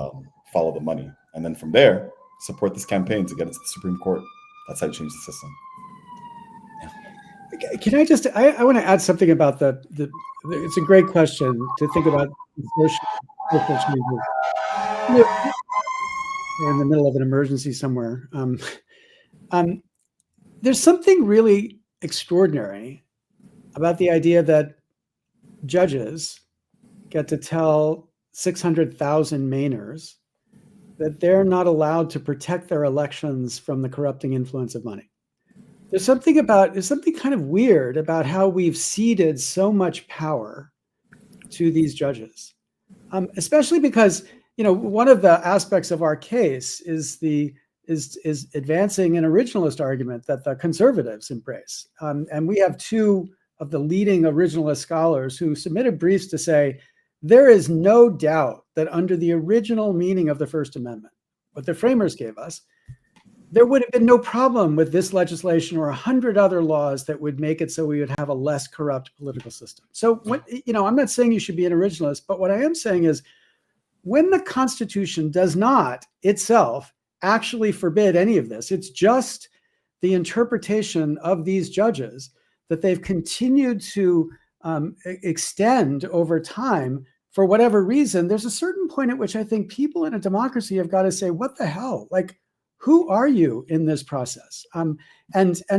[SPEAKER 3] follow the money. And then from there, support this campaign to get it to the Supreme Court. That's how you change the system.
[SPEAKER 4] Yeah. Can I just, I want to add something about it's a great question to think about social changes. We're in the middle of an emergency somewhere. There's something really extraordinary about the idea that judges get to tell 600,000 Mainers that they're not allowed to protect their elections from the corrupting influence of money. There's something kind of weird about how we've ceded so much power to these judges, especially because, one of the aspects of our case is advancing an originalist argument that the conservatives embrace. And we have two of the leading originalist scholars who submitted briefs to say, there is no doubt that under the original meaning of the First Amendment, what the framers gave us, there would have been no problem with this legislation or 100 other laws that would make it so we would have a less corrupt political system. So, I'm not saying you should be an originalist, but what I am saying is when the Constitution does not itself actually forbid any of this, it's just the interpretation of these judges that they've continued to extend over time for whatever reason. There's a certain point at which I think people in a democracy have got to say, what the hell? Like, who are you in this process? And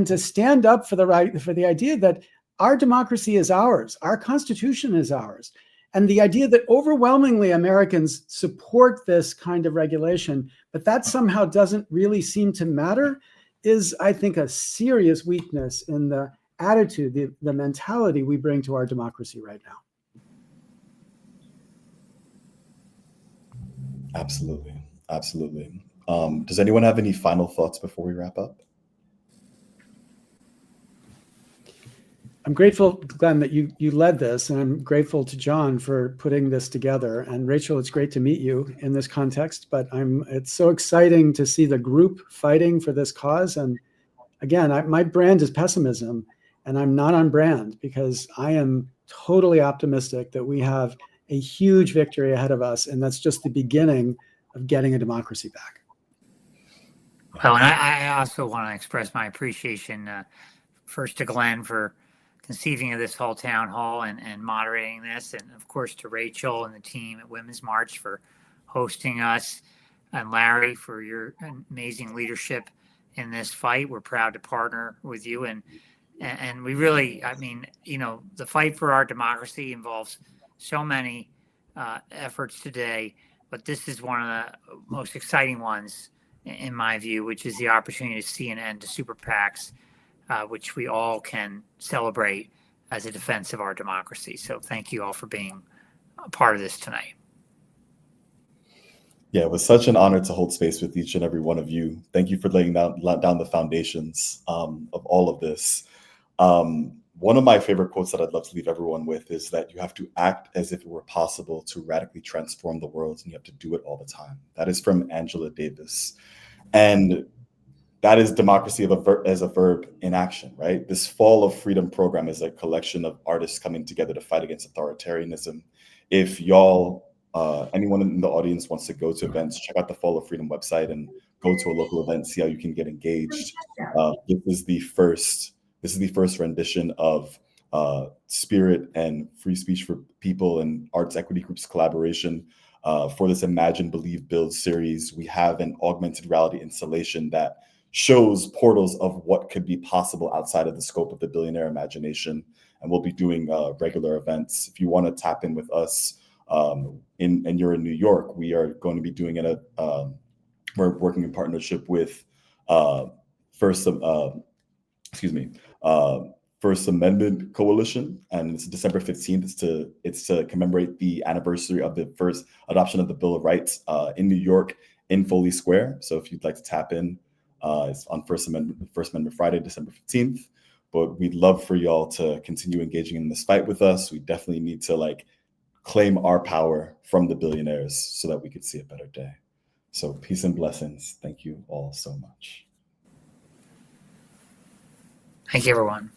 [SPEAKER 4] to stand up for the idea that our democracy is ours, our Constitution is ours, and the idea that overwhelmingly Americans support this kind of regulation, but that somehow doesn't really seem to matter, is, I think, a serious weakness in the attitude, the mentality we bring to our democracy right now.
[SPEAKER 3] Absolutely. Absolutely. Does anyone have any final thoughts before we wrap up?
[SPEAKER 4] I'm grateful, Glenn, that you led this, and I'm grateful to John for putting this together. And Rachel, it's great to meet you in this context, but it's so exciting to see the group fighting for this cause. And again, my brand is pessimism, and I'm not on brand because I am totally optimistic that we have a huge victory ahead of us, and that's just the beginning of getting a democracy back.
[SPEAKER 1] Well, and I also want to express my appreciation first to Glenn for conceiving of this whole town hall and moderating this, and of course to Rachel and the team at Women's March for hosting us, and Larry for your amazing leadership in this fight. We're proud to partner with you, and we really, the fight for our democracy involves so many efforts today, but this is one of the most exciting ones in my view, which is the opportunity to see an end to super PACs, which we all can celebrate as a defense of our democracy. So thank you all for being a part of this tonight.
[SPEAKER 3] Yeah, it was such an honor to hold space with each and every one of you. Thank you for laying down the foundations of all of this. One of my favorite quotes that I'd love to leave everyone with is that you have to act as if it were possible to radically transform the world, and you have to do it all the time. That is from Angela Davis. And that is democracy as a verb in action, right? This Fall of Freedom program is a collection of artists coming together to fight against authoritarianism. If y'all, anyone in the audience wants to go to events, check out the Fall of Freedom website and go to a local event, see how you can get engaged. This is the first rendition of Spirit and Free Speech for People and Arts Equity Group's collaboration for this Imagine, Believe, Build series. We have an augmented reality installation that shows portals of what could be possible outside of the scope of the billionaire imagination. And we'll be doing regular events. If you want to tap in with us and you're in New York, we are going to be doing it we're working in partnership with First Amendment Coalition, and it's December 15th. It's to commemorate the anniversary of the first adoption of the Bill of Rights in New York in Foley Square. So if you'd like to tap in, it's on First Amendment Friday, December 15th. But we'd love for y'all to continue engaging in this fight with us. We definitely need to claim our power from the billionaires so that we could see a better day. So peace and blessings. Thank you all so much.
[SPEAKER 1] Thank you, everyone.